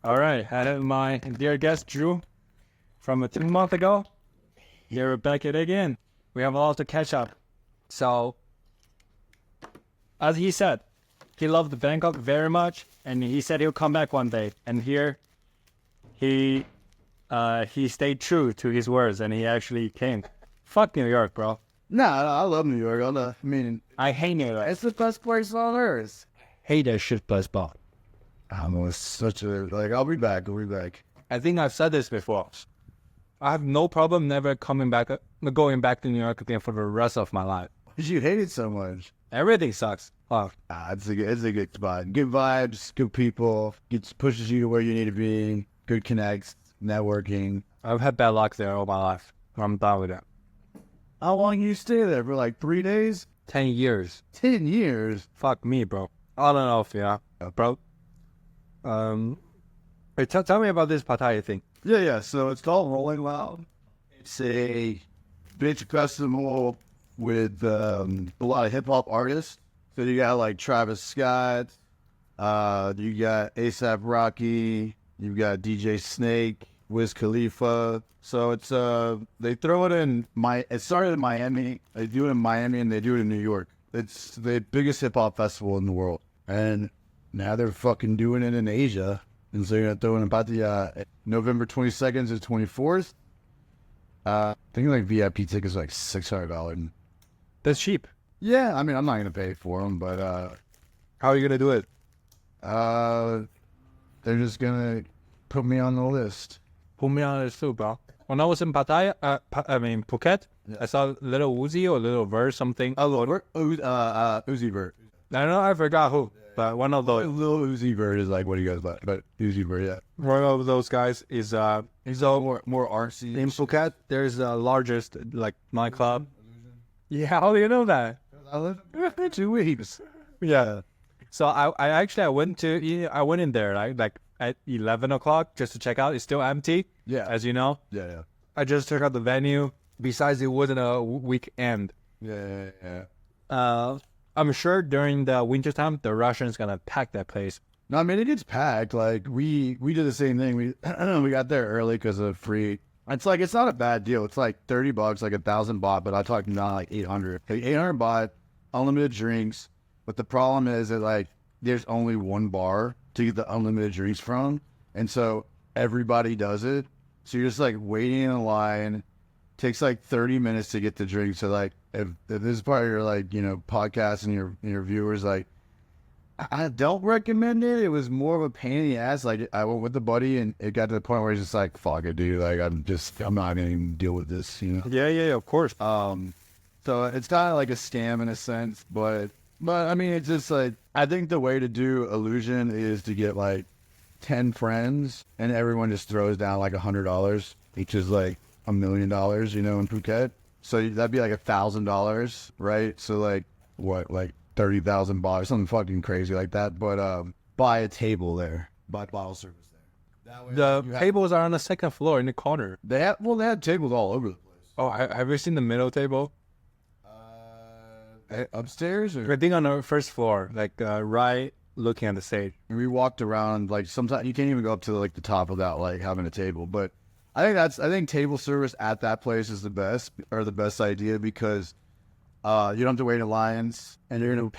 All right, and my dear guest Drew from 2 months ago. Here we're back at it again. We have a lot to catch up. So, as he said, he loved Bangkok very much, and he said he'll come back one day. And here, he stayed true to his words, and he actually came. Fuck New York, bro. I love New York. I hate New York. It's the best place on earth. Hate that shit bus ball. It's such a I'll be back. I think I've said this before. I have no problem never going back to New York again for the rest of my life. You hate it so much. Everything sucks. Oh, It's a good spot. Good vibes, good people. Pushes you to where you need to be. Good connects, networking. I've had bad luck there all my life. I'm done with it. How long you stay there? For like 3 days? 10 years. 10 years? Fuck me, bro. I don't know if bro. Hey, tell me about this Pattaya thing. Yeah. So it's called Rolling Loud. It's a bitch festival with a lot of hip hop artists. So you got like Travis Scott, you got ASAP Rocky, you've got DJ Snake, Wiz Khalifa. So it's they throw it in it started in Miami. They do it in Miami and they do it in New York. It's the biggest hip hop festival in the world. And now they're fucking doing it in Asia. And so you're gonna throw in about the November 22nd to 24th. I think like VIP tickets are like $600. That's cheap. Yeah, I mean I'm not gonna pay for them, but How are you gonna do it? they're just gonna put me on the list. Put me on this too, bro. When I was in Pattaya, Phuket, I saw Little Uzi or Little Vert something. Uzi Vert. I don't know, I forgot who, but one of those. Little Uzi Vert is like what he goes by, but Uzi Vert, yeah. One of those guys is he's all More artsy. in Phuket. There's the largest like nightclub. Yeah, how do you know that? I lived there 2 weeks. Yeah. So I went in there like at 11 o'clock just to check out. It's still empty. Yeah. As you know. Yeah. I just checked out the venue. Besides, it wasn't a weekend. Yeah. I'm sure during the winter time, the Russians gonna pack that place. No, I mean it gets packed. Like we did the same thing. We we got there early because of free. It's not a bad deal. It's like $30, like 1,000 baht, but I talked not like 800. Like 800 baht, unlimited drinks. But the problem is that like there's only one bar to get the unlimited drinks from, and so everybody does it. So you're just like waiting in a line. Takes like 30 minutes to get the drink. So like if this is part of your like podcast and your viewers, like I don't recommend it. It was more of a pain in the ass. Like I went with a buddy and it got to the point where he's just like, fuck it, dude. Like I'm not gonna even deal with this, Yeah, of course. So it's kind of like a scam in a sense, but I mean it's just like I think the way to do Illusion is to get like 10 friends and everyone just throws down like $100, which is like $1 million, in Phuket. So that'd be like $1,000, right? So like what, like 30,000 baht or something fucking crazy like that. But buy a table there, buy bottle service there. That way, The tables are on the second floor in the corner. they had tables all over the place. Oh, have you seen the middle table? Upstairs, I or think on the first floor, like right looking at the stage. we walked around. Like sometimes you can't even go up to like the top without like having a table. But I think table service at that place is the best idea because you don't have to wait in lines and you're gonna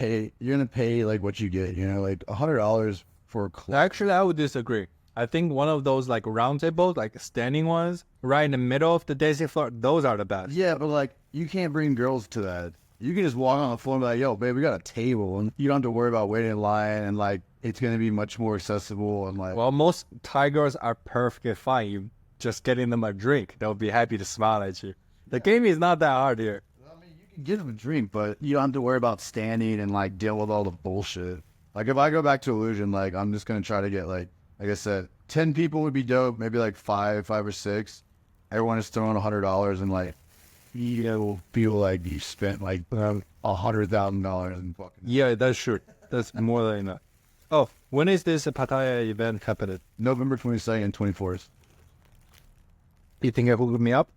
pay like what you get, like $100 for a club. Actually, I would disagree. I think one of those like round tables, like standing ones, right in the middle of the dancing floor, those are the best. Yeah, but like you can't bring girls to that. You can just walk on the floor and be like, yo, babe, we got a table, and you don't have to worry about waiting in line, and like it's gonna be much more accessible and like. Well, most Thai girls are perfectly fine. You just getting them a drink, they'll be happy to smile at you. The game is not that hard here. I mean, you can get them a drink, but you don't have to worry about standing and like deal with all the bullshit. Like if I go back to Illusion, like I'm just gonna try to get like I said, 10 people would be dope. Maybe like five or six. Everyone is throwing $100 and like you'll feel like you spent like $100,000 in fucking. Yeah, that's true. That's more than enough. Oh, when is this Pattaya event happening? November 22nd, 24th. You think you hook me up?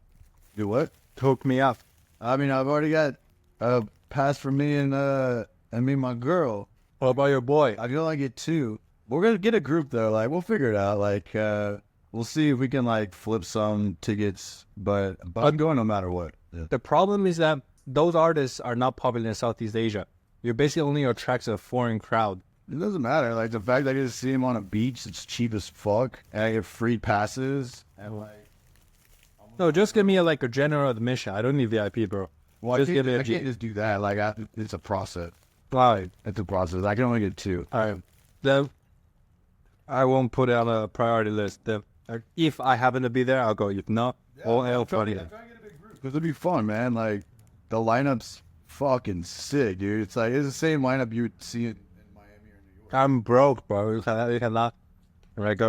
Do what? Hook me up. I mean, I've already got a pass for me and me and my girl. What about your boy? I can only get 2. We're gonna get a group though. Like we'll figure it out. Like we'll see if we can like flip some tickets. But I'm going no matter what. Yeah. The problem is that those artists are not popular in Southeast Asia. You're basically only attracts a foreign crowd. It doesn't matter. Like the fact that I get to see him on a beach, it's cheap as fuck, and I get free passes, and like. No, just give me a general admission. I don't need VIP, bro. Well, Just I give me a can't just do that. Like it's a process. Right. It's a process. I can only get 2. All right. Then I won't put it on a priority list. Then if I happen to be there, I'll go. If not, I'll probably. Because it'd be fun, man. Like the lineup's fucking sick, dude. It's like it's the same lineup you would see in Miami or New York. I'm broke, bro. You cannot. Right,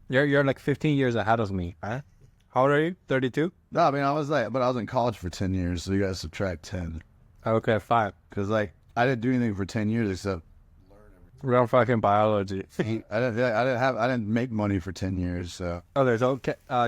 you're like 15 years ahead of me. Huh? How old are you? 32? No, I mean I was in college for 10 years, so you gotta subtract 10. Okay, fine. Because like I didn't do anything for 10 years except Real fucking biology. I didn't make money for 10 years. So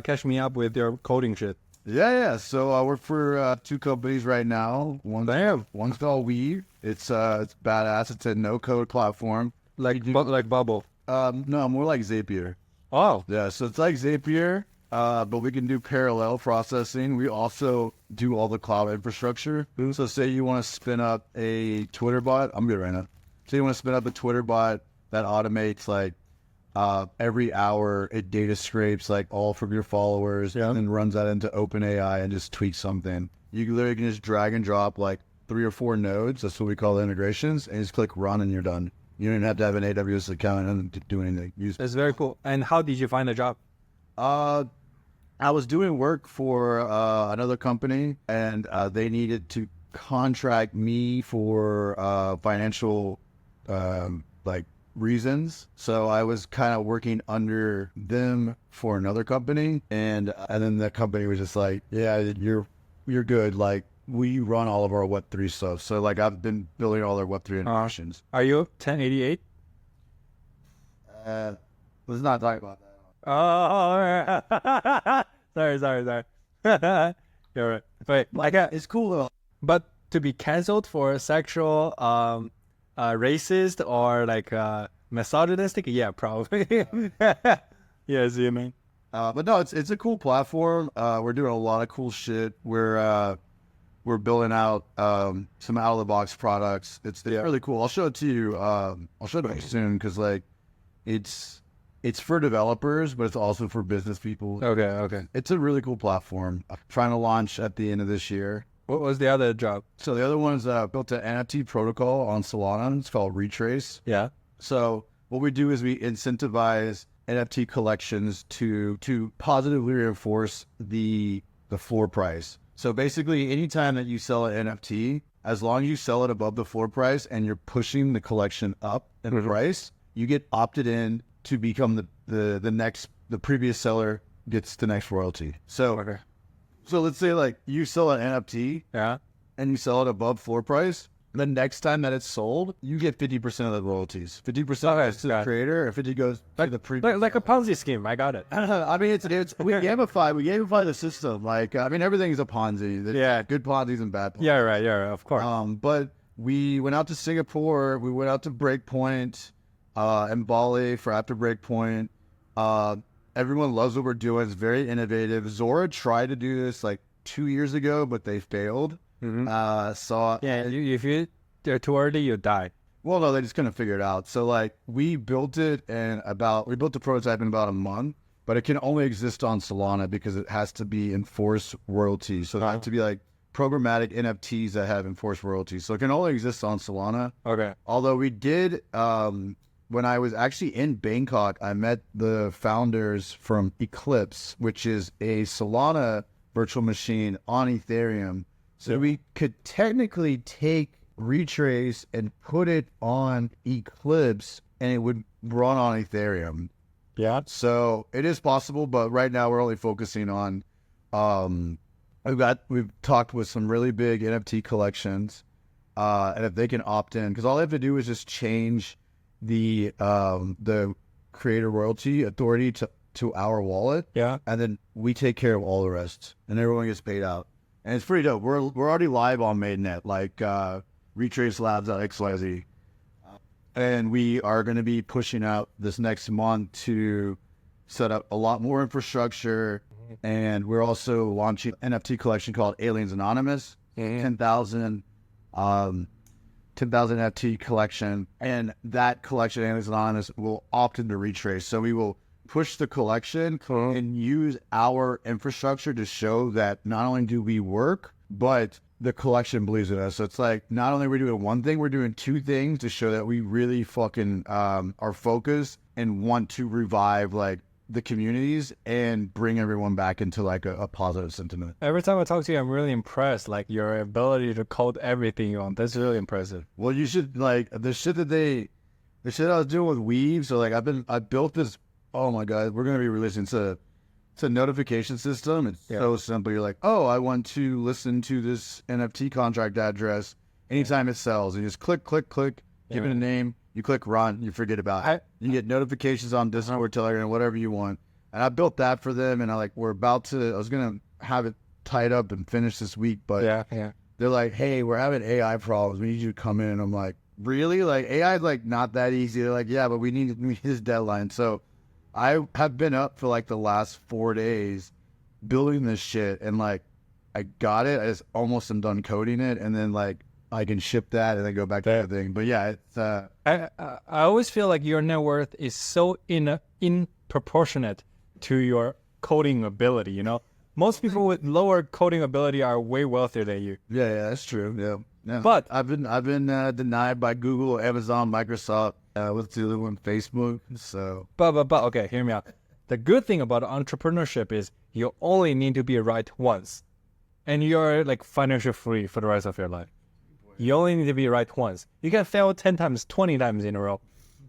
catch me up with your coding shit. yeah. So I work for 2 companies right now. One's called Weave. It's badass. It's a no code platform. Like Bubble. No, more like Zapier. Oh. Yeah, so it's like Zapier, but we can do parallel processing. We also do all the cloud infrastructure. So say you want to spin up a Twitter bot. I'm good right now. So you want to spin up a Twitter bot that automates like every hour it data scrapes like all from your followers and then runs that into OpenAI and just tweaks something. You literally can just drag and drop like 3 or 4 nodes. That's what we call the integrations, and just click run and you're done. You don't even have to have an AWS account and do anything. That's very cool. And how did you find a job? I was doing work for another company, and they needed to contract me for financial reasons. So I was kind of working under them for another company, and then the company was just like, "Yeah, you're good. Like we run all of our Web3 stuff. So like I've been building all their Web3 integrations." Are you 1088? Let's not talk about that. Oh, sorry. You're right. Wait, it's cool though. But to be canceled for sexual, racist or like misogynistic, yeah, probably. Yeah, see you, man. But no, it's a cool platform. We're doing a lot of cool shit. We're building out some out of the box products. It's really cool. I'll show it to you. I'll show it to you soon because like it's for developers, but it's also for business people. Okay. It's a really cool platform. I'm trying to launch at the end of this year. What was the other job? So the other one's built an NFT protocol on Solana. It's called Retrace. Yeah. So what we do is we incentivize NFT collections to positively reinforce the floor price. So basically, anytime that you sell an NFT, as long as you sell it above the floor price and you're pushing the collection up in price, you get opted in to become the previous seller gets the next royalty. So let's say like you sell an NFT and you sell it above floor price. The next time that it's sold, you get 50% of the royalties. 50% to the creator, and 50 goes to the previous. Like a Ponzi scheme. I got it. I mean, it's we gamify the system. Like I mean, everything's a Ponzi. There's good Ponzi's and bad Ponzi's. Yeah, right. Of course. But we went out to Singapore. We went out to Breakpoint, and Bali for after Breakpoint. Everyone loves what we're doing. It's very innovative. Zora tried to do this like 2 years ago, but they failed. If they're too early, you die. Well, no, they just couldn't figure it out. So like we built the prototype in about a month, but it can only exist on Solana because it has to be enforced royalties. So it has to be like programmatic NFTs that have enforced royalties. So it can only exist on Solana. Okay. Although we did, when I was actually in Bangkok, I met the founders from Eclipse, which is a Solana virtual machine on Ethereum. So we could technically take Retrace and put it on Eclipse and it would run on Ethereum. Yeah. So it is possible, but right now we're only focusing on, we've talked with some really big NFT collections, and if they can opt in, because all they have to do is just change the creator royalty authority to our wallet. Yeah. And then we take care of all the rest and everyone gets paid out. And it's pretty dope. We're already live on Mainnet, like Retrace Labs at XYZ. And we are going to be pushing out this next month to set up a lot more infrastructure. And we're also launching an NFT collection called Aliens Anonymous, 10,000 NFT collection. And that collection, Aliens Anonymous, will opt into Retrace. So we will push the collection and use our infrastructure to show that not only do we work, but the collection believes in us. So it's like, not only are we doing one thing, we're doing two things to show that we really fucking are focused and want to revive like the communities and bring everyone back into like a positive sentiment. Every time I talk to you, I'm really impressed. Like your ability to code everything you want. That's really impressive. Well, you should like the shit I was doing with Weave. So like I built this. Oh my God, we're gonna be releasing it's a notification system. It's so simple. You're like, oh, I want to listen to this NFT contract address anytime it sells. And you just click, give it a name. You click run, you forget about it. You get notifications on Discord, Telegram, whatever you want. And I built that for them. And I was going to have it tied up and finish this week. But they're like, hey, we're having AI problems. We need you to come in. And I'm like, really? Like AI is like not that easy. They're like, yeah, but we need this deadline. So I have been up for like the last 4 days building this shit. And like, I got it. I just almost am done coding it. And then like, I can ship that and then go back to the thing. But yeah, it's I always feel like your net worth is so in proportionate to your coding ability. You know, most people with lower coding ability are way wealthier than you. Yeah, that's true. Yeah. But I've been denied by Google, Amazon, Microsoft, what's the other one, Facebook. So but okay, hear me out. The good thing about entrepreneurship is you only need to be right once, and you're like financially free for the rest of your life. You only need to be right once. You can fail 10 times, 20 times in a row.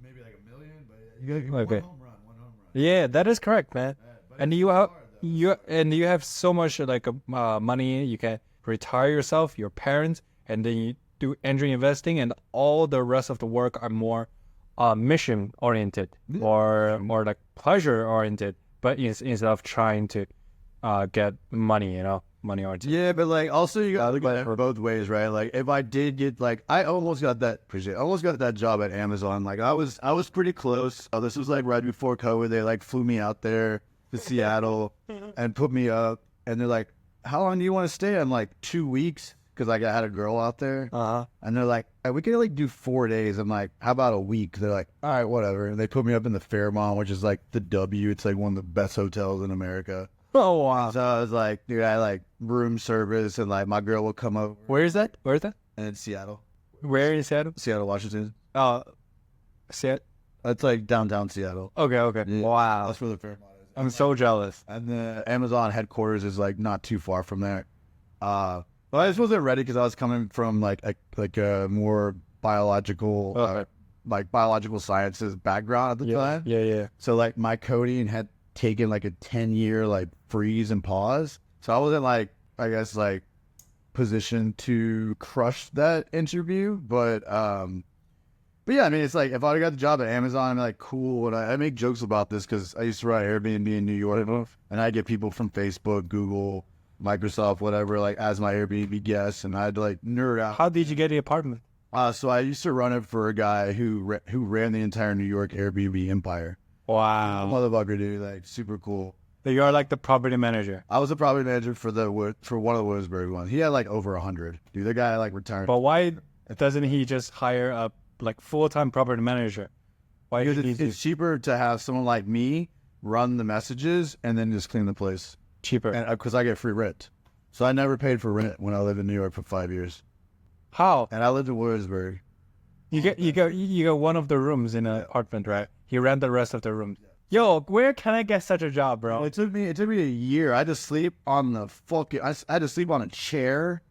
Maybe like a million, but you got Okay. one home run. Yeah, that is correct, man. And you have so much like money. You can retire yourself, your parents, and then you do angel investing, and all the rest of the work are more mission oriented or more like pleasure oriented. But instead of trying to get money, money oriented. Yeah, but like also you gotta look at it both ways, right? Like if I did get like I almost got that job at Amazon. Like I was pretty close. This was like right before COVID. They like flew me out there to Seattle and put me up. And they're like, "How long do you want to stay?" I'm like, 2 weeks, because like I had a girl out there. And they're like, hey, we can like do 4 days. I'm like, how about a week? They're like, all right, whatever. And they put me up in the Fairmont, which is like the W. It's like one of the best hotels in America. Oh wow! So I was like, dude, I like room service, and like my girl will come over. Where is that? And in Seattle. Where in Seattle? Seattle, Washington. Seattle. That's like downtown Seattle. Okay. Yeah. Wow. That's where the Fairmont is. I'm so jealous. And the Amazon headquarters is like not too far from there. But I just wasn't ready because I was coming from like a more biological, like biological sciences background at the time. Yeah. So like my coding had taken like a 10-year like freeze and pause. So I wasn't like, I guess like positioned to crush that interview. But yeah, I mean, it's like if I got the job at Amazon, I'm like, cool. And I make jokes about this because I used to run Airbnb in New York, and I get people from Facebook, Google, Microsoft, whatever, like as my Airbnb guests, and I'd like nerd out. How did you get the apartment? So I used to run it for a guy who ran the entire New York Airbnb empire. Wow. Motherfucker, dude, like super cool. So you are like the property manager. I was a property manager for one of the Williamsburg ones. He had like over 100. Dude, the guy like retired. But why doesn't he just hire a like full-time property manager? Why? Because it's cheaper to have someone like me run the messages and then just clean the place. Cheaper. And because I get free rent. So I never paid for rent when I lived in New York for 5 years. How? And I lived in Williamsburg. You get one of the rooms in an apartment, right? He rent the rest of the rooms. Yo, where can I get such a job, bro? It took me a year. I had to sleep on I had to sleep on a chair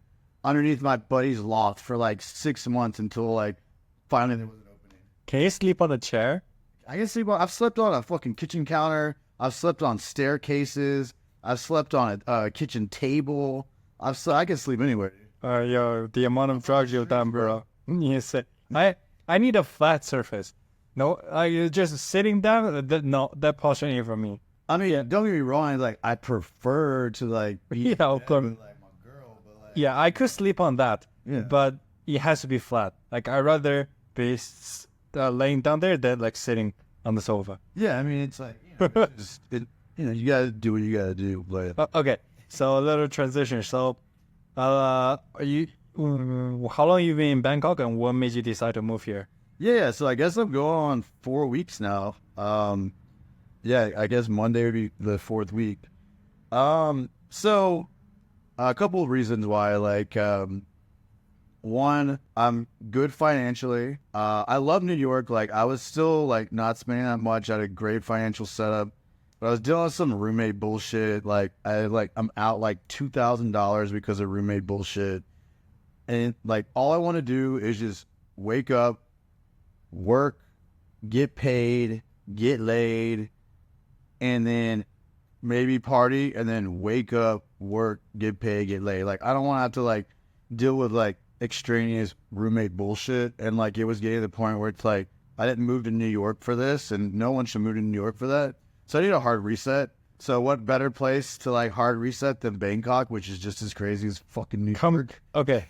underneath my buddy's loft for like 6 months until like finally there was an opening. Can you sleep on a chair? I've slept on a fucking kitchen counter. I've slept on staircases. I've slept on a kitchen table. I can sleep anywhere. Yo, the amount of drugs you've done, bro. Yes, I need a flat surface. No, just sitting down. No, that posture ain't for me. I mean, don't get me wrong. Like, I prefer to like be of course. with like my girl, but like Yeah, I could sleep on that. Yeah. But it has to be flat. Like I'd rather be laying down there than like sitting on the sofa. Yeah, I mean, it's like, you gotta do what you gotta do. But Okay, so a little transition. So, are you? How long you been in Bangkok, and what made you decide to move here? yeah, so I guess I'm going on 4 weeks now. Yeah, I guess Monday would be the 4th week. So a couple of reasons why. Like, one, I'm good financially. I love New York. Like, I was still like not spending that much. I had a great financial setup, but I was dealing with some roommate bullshit. Like, I'm out like $2,000 because of roommate bullshit, and like all I want to do is just wake up, work, get paid, get laid, and then maybe party, and then wake up, work, get paid, get laid. Like, I don't want to have to like deal with like extraneous roommate bullshit. And like, it was getting to the point where it's like, I didn't move to New York for this, and no one should move to New York for that. So I need a hard reset. So what better place to like hard reset than Bangkok, which is just as crazy as fucking New York. Okay,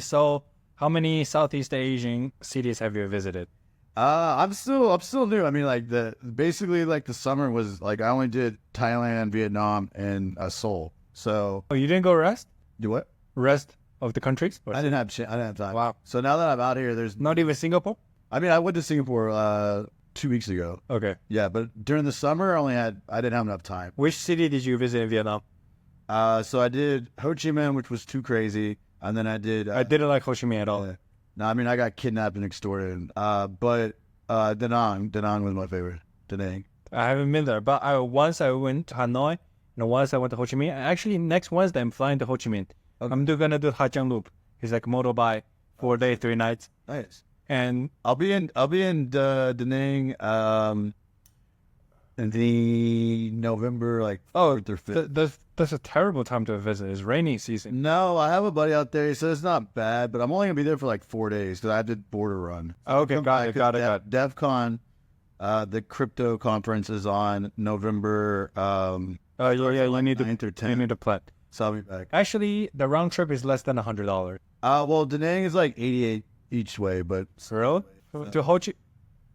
so how many Southeast Asian cities have you visited? I'm still new. I mean, like basically like the summer was like, I only did Thailand, Vietnam, and Seoul. So Oh, you didn't go do what? rest of the countries? I didn't have time. Wow. So now that I'm out here, there's Not even Singapore? I mean, I went to Singapore 2 weeks ago. Okay. Yeah, but during the summer, I didn't have enough time. Which city did you visit in Vietnam? So I did Ho Chi Minh, which was too crazy, and then I did. I didn't like Ho Chi Minh at all. No, I mean, I got kidnapped and extorted. But Da Nang was my favorite. Da Nang. I haven't been there, but once I went to Hanoi, and once I went to Ho Chi Minh. Actually, next Wednesday I'm flying to Ho Chi Minh. Okay. I'm gonna do Ha Giang Loop. It's like motorbike, 4 days, 3 nights. Nice. And I'll be in Da Nang in the November like 4th or 5th. that's a terrible time to visit. It's rainy season. No, I have a buddy out there. He said it's not bad, but I'm only gonna be there for like 4 days because I did border run. Okay, got it. DEF CON, the crypto conference is on November. Yeah, you need to 9th or 10th. you need to plan. So I'll be back. Actually, the round trip is less than $100. Well, Da Nang is like 88 each way, but Really? To Ho Chi?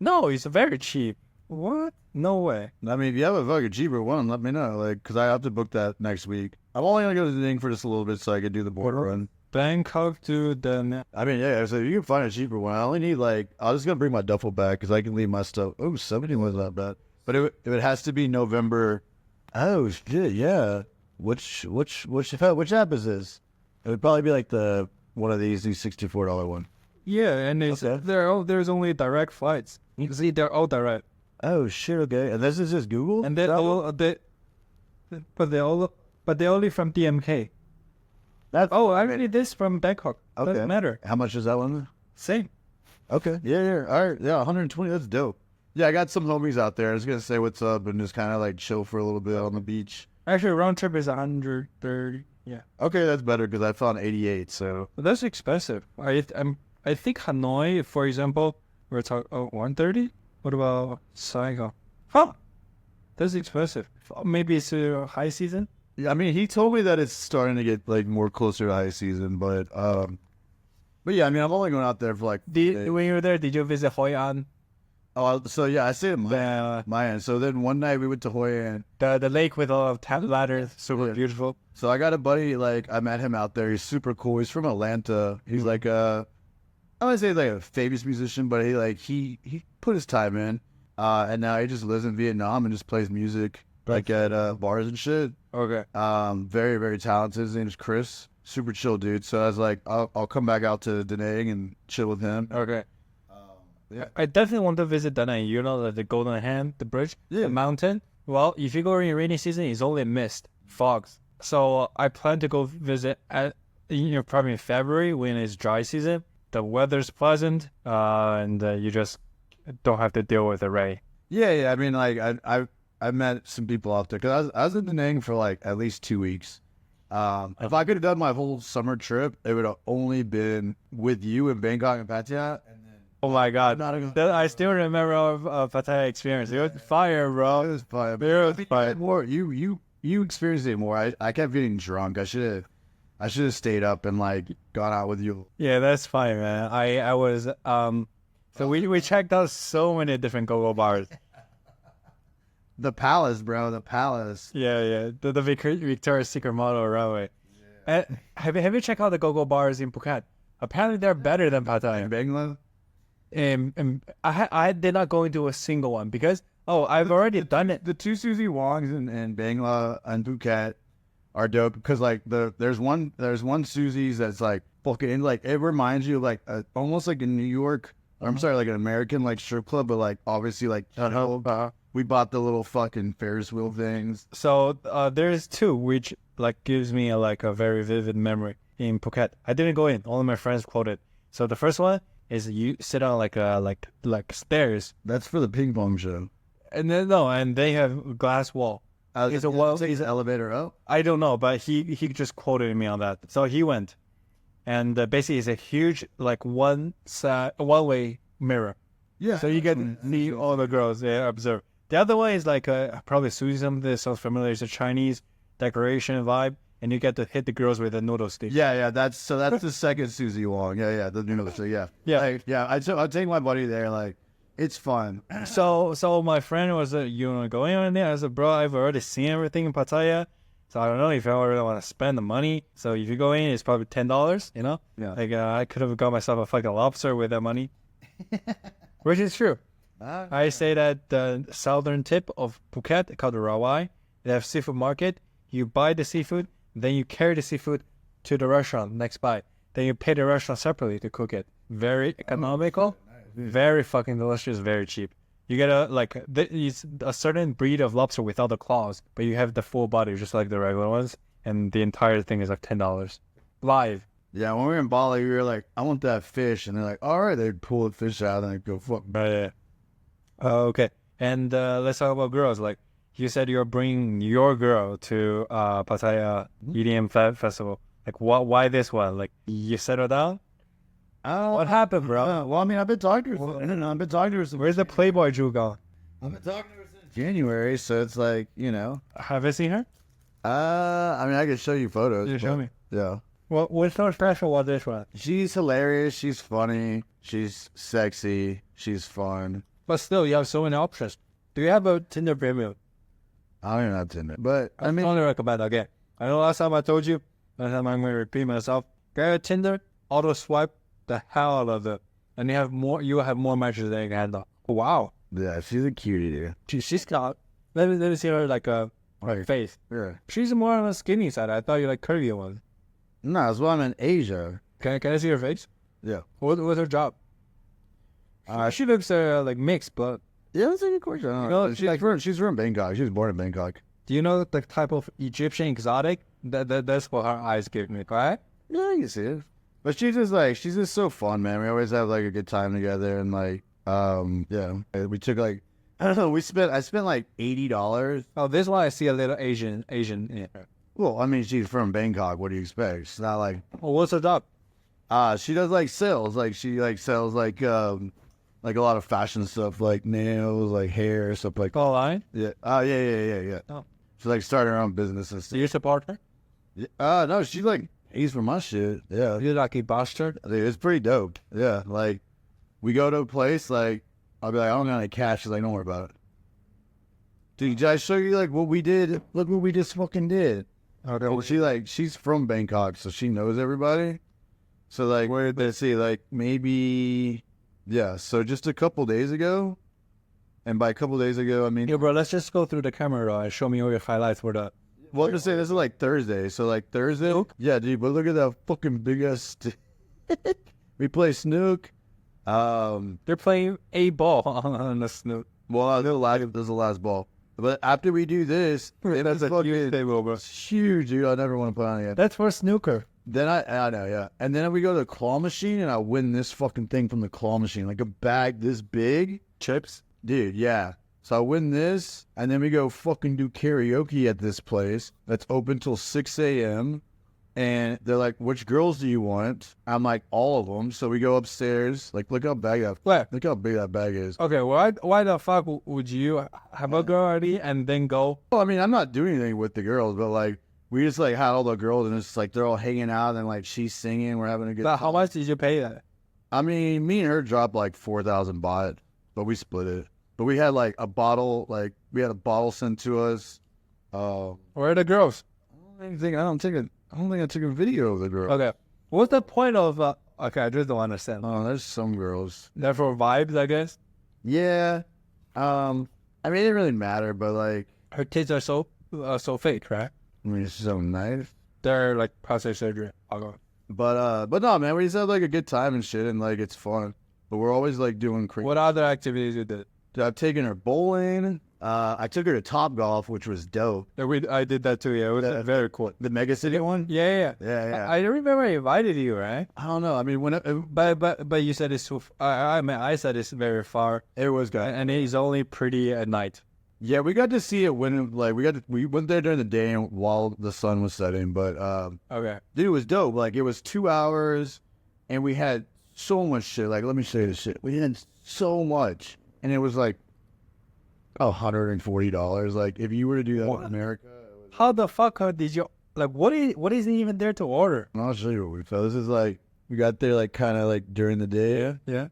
No, it's very cheap. What? No way. I mean, if you have a fucking cheaper one, let me know. Like, because I have to book that next week. I'm only gonna go to Da Nang for just a little bit so I can do the border run. Bangkok to the. I mean, yeah. So if you can find a cheaper one, I only need like I'm just gonna bring my duffel bag because I can leave my stuff. Oh, 70 was not bad, but it has to be November. Oh shit, yeah. Which app is this? It would probably be like the one of these $64 one. Yeah, and it's Okay. there's only direct flights. You see, they're all direct, Oh shit, okay. And this is just Google? and they're all but they're only from DMK. That's Oh, actually, this from Bangkok. Okay. Doesn't matter. How much is that one? Same. Okay. Yeah. All right. Yeah, 120. That's dope. Yeah, I got some homies out there. I was gonna say what's up and just kind of like chill for a little bit on the beach. Actually, round trip is 130. Yeah, Okay, that's better because I found 88. So but that's expensive. I think Hanoi, for example, we're talking 130. What about Saigon? Huh? That's expensive. Maybe it's a high season. yeah, I mean, he told me that it's starting to get like more closer to high season, but yeah, I mean, I'm only going out there for like. When you were there, did you visit Hoi An? So yeah, I stayed at Mayan. So then one night we went to Hoi An. The lake with all of tap ladders, super Yeah. beautiful. So I got a buddy, like, I met him out there. He's super cool. He's from Atlanta. He's like I don't say like a famous musician, but he put his time in. And now he just lives in Vietnam and just plays music like at bars and shit. Okay. Very, very talented. His name is Chris. Super chill dude. So I was like, I'll come back out to Da Nang and chill with him. Okay. Yeah. I definitely want to visit Da Nang. You know, the Golden Hand, the bridge, Yeah. the mountain. Well, if you go in rainy season, it's only mist, fogs. So I plan to go visit at probably in February when it's dry season. The weather's pleasant, and you just don't have to deal with the rain. Yeah. I mean, like, I met some people out there because I was in Da Nang for like at least 2 weeks. If I could have done my whole summer trip, it would have only been with you in Bangkok and Pattaya. And then Oh my God! not a, I still remember our Pattaya experience. It was fire, it bro. was fine. It was fire. More you experienced it more. I kept getting drunk. I should have stayed up and like gone out with you. Yeah, that's fine, man. I was So we checked out so many different go-go bars. The Palace, bro. The Palace. Yeah. The Victoria's Secret Model Railway. Have you checked out the go-go bars in Phuket? Apparently they're better than Pattaya. Bangla. I did not go into a single one because I've already done it. The two Susie Wongs in Bangla and Phuket are dope because like there's one Susie's that's like fucking like it reminds you of like almost like a New York. I'm sorry, like an American like strip club, but like obviously like we bought the little fucking Ferris wheel things. So there's two which like gives me a very vivid memory in Phuket. I didn't go in. All of my friends quoted. So the first one is you sit on like stairs. That's for the ping pong show. And then and they have glass wall. Is an elevator up? I don't know, but he just quoted me on that. So he went, and basically it's a huge like one way mirror. Yeah. So you get to see all the girls observe. The other one is like probably Susie something that sounds familiar. It's a Chinese decoration vibe, and you get to hit the girls with a noodle stick. Yeah. That's the second Susie Wong. Yeah. The noodle stick. Yeah. I'd take my buddy there. Like, it's fun. So my friend was going on there. I said, bro, I've already seen everything in Pattaya. So I don't know if I really want to spend the money. So if you go in, it's probably $10. You know, yeah. Like I could have got myself a fucking lobster with that money, which is true. I say that the southern tip of Phuket called Rawai, they have seafood market. You buy the seafood, then you carry the seafood to the restaurant next by. Then you pay the restaurant separately to cook it. Very economical, very fucking delicious, very cheap. You get it's a certain breed of lobster without the claws, but you have the full body just like the regular ones, and the entire thing is like $10 live. Yeah, when we were in Bali, we were like, I want that fish, and they're like, all right, they'd pull the fish out and they'd go fuck. Yeah. Okay, and let's talk about girls. Like you said, you're bringing your girl to Pattaya EDM festival. Like, why this one? Like, you settled down? What happened, bro? Well, I mean, I've been talking to her. I've been talking to her. Where's the Playboy Drew gone? I've been talking to her since January, so it's like, you know. Have you seen her? I mean, I can show you photos. You show me. Yeah. Well, what's so special about this one? She's hilarious. She's funny. She's sexy. She's fun. But still, you have so many options. Do you have a Tinder Premium? I don't even have Tinder. But, I mean. only recommend again. I know last time I told you, last time I'm going to repeat myself. Get a Tinder, auto swipe the hell out of it. And you have more matches than you can handle. Wow. Yeah, she's a cutie, dude. She's got, let me see her face. Yeah. She's more on the skinny side. I thought you like curvy ones. No, that's why I'm in Asia. Can I see her face? Yeah. What's her job? She looks like mixed, but yeah, that's a good question. She's from Bangkok. She was born in Bangkok. Do you know the type of Egyptian exotic? That's what her eyes give me, right? Yeah, you see it. But she's just so fun, man. We always have like a good time together, and like, yeah, we took like, I don't know, I spent like $80. Oh, this one I see a little Asian in her. Well, I mean, she's from Bangkok. What do you expect? It's not like. Well, what's her job? She does like sales. Like she like sells like a lot of fashion stuff, like nails, like hair, stuff like. Online? Yeah. Yeah. Oh. She like started her own business and stuff. Do you support her? Yeah. No, she like pays for my shit. Yeah. You lucky bastard. Dude, it's pretty dope. Yeah. Like, we go to a place, like, I'll be like, I don't got any cash. She's like, don't worry about it. Dude, did I show you like what we did? Look what we just fucking did. Okay. Well, she's from Bangkok, so she knows everybody. So like, let's see, like maybe, yeah. So just a couple days ago, and by a couple days ago, I mean, yeah, bro. Let's just go through the camera and show me all your highlights for the. Well, just say this is like Thursday. So like Thursday, Snook? Yeah, dude. But look at that fucking big ass. We play Snook. They're playing a ball on the Snook. Well, this is the last ball. But after we do this, That's a huge table, bro. It's huge, dude. I never want to play on it again. That's for snooker. Then I know, yeah. And then we go to the claw machine, and I win this fucking thing from the claw machine, like a bag this big. Chips? Dude, yeah. So I win this, and then we go fucking do karaoke at this place that's open till 6 a.m. And they're like, which girls do you want? I'm like, all of them. So we go upstairs. Like, look how big that bag is. Okay, why the fuck would you have a girl already and then go? Well, I mean, I'm not doing anything with the girls, but like, we just like had all the girls, and it's like they're all hanging out, and like she's singing, we're having a good But time. how much did you pay that? I mean, me and her dropped like 4,000 baht, but we split it. But we had like a bottle, like we had a bottle sent to us. Where are the girls? I don't think I took a video of the girl. Okay. What's the point of? Okay, I just don't understand. Oh, there's some girls. They're for vibes, I guess. Yeah. I mean, it didn't really matter, but like, Her tits are so fake, right? I mean, it's so nice. They're like plastic surgery. But no, man, we just had like a good time and shit, and like it's fun. But we're always like doing crazy. What other activities you did? I've taken her bowling. I took her to Top Golf, which was dope. I did that too. Yeah, it was very cool. The Mega City one. Yeah. Yeah. I remember I invited you, right? I don't know. I mean, when But you said it's too. I said it's very far, it was good, and it's only pretty at night. yeah, we got to see it when like we went there during the day and while the sun was setting. But Okay. dude, it was dope. Like it was 2 hours, and we had so much shit. Like let me show you the shit. We had so much, and it was like $140. Like if you were to do that What? in America, How the fuck did you like? What is even there to order? I'll show you what we found. This is like we got there like kind of like during the day. Yeah.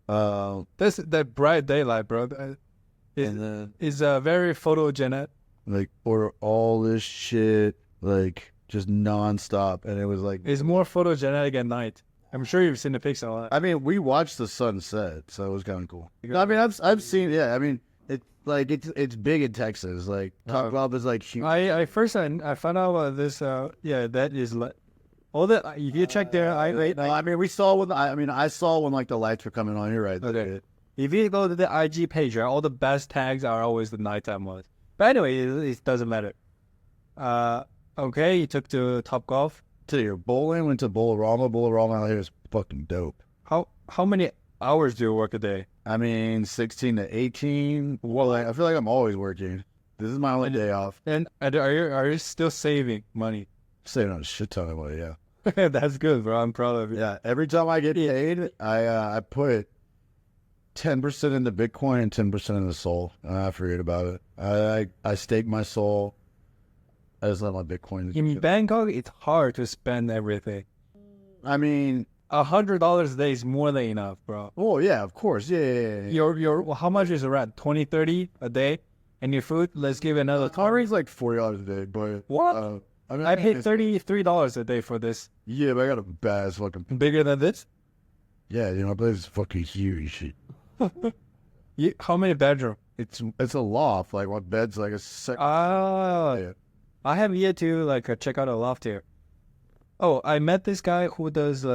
Uh, That's that bright daylight, bro. and then Is very photogenic. like order all this shit like just nonstop, and it was like It's more photogenic at night. I'm sure you've seen the pics a lot. I mean, we watched the sunset, so it was kind of cool. No, I mean, I've seen, yeah. I mean, it's big in Texas. Like Top Golf is like huge. I found out about this. That is like all that. If you check there, I mean, we saw when I saw when like the lights were coming on. You're right. Okay. If you go to the IG page, right, all the best tags are always the nighttime ones. But anyway, it doesn't matter. Okay, you took to Top Golf. To your bowling, went to Bowlerama. Bowlerama out here is fucking dope. How many hours do you work a day? I mean, 16 to 18. Well, I feel like I'm always working. This is my only day off. And are you still saving money? Saving on a shit ton of money, yeah. That's good, bro. I'm proud of you. Yeah, every time I get paid, I put 10% into Bitcoin and 10% into Sol. I forget about it. I stake my Sol. I just let my Bitcoin. In Bangkok, it's hard to spend everything. I mean, $100 a day is more than enough, bro. oh yeah, of course, yeah. Your how much is the rent? 20, 30 a day, and your food. Let's give it another. Car rate's like $40 a day, but What? I mean, I paid $33 a day for this. Yeah, but I got a bad fucking. Bigger than this? Yeah, my place is fucking huge. How many bedroom? It's a loft. Like my bed's like a second. Yeah. I have yet to check out a loft here. Oh, I met this guy who does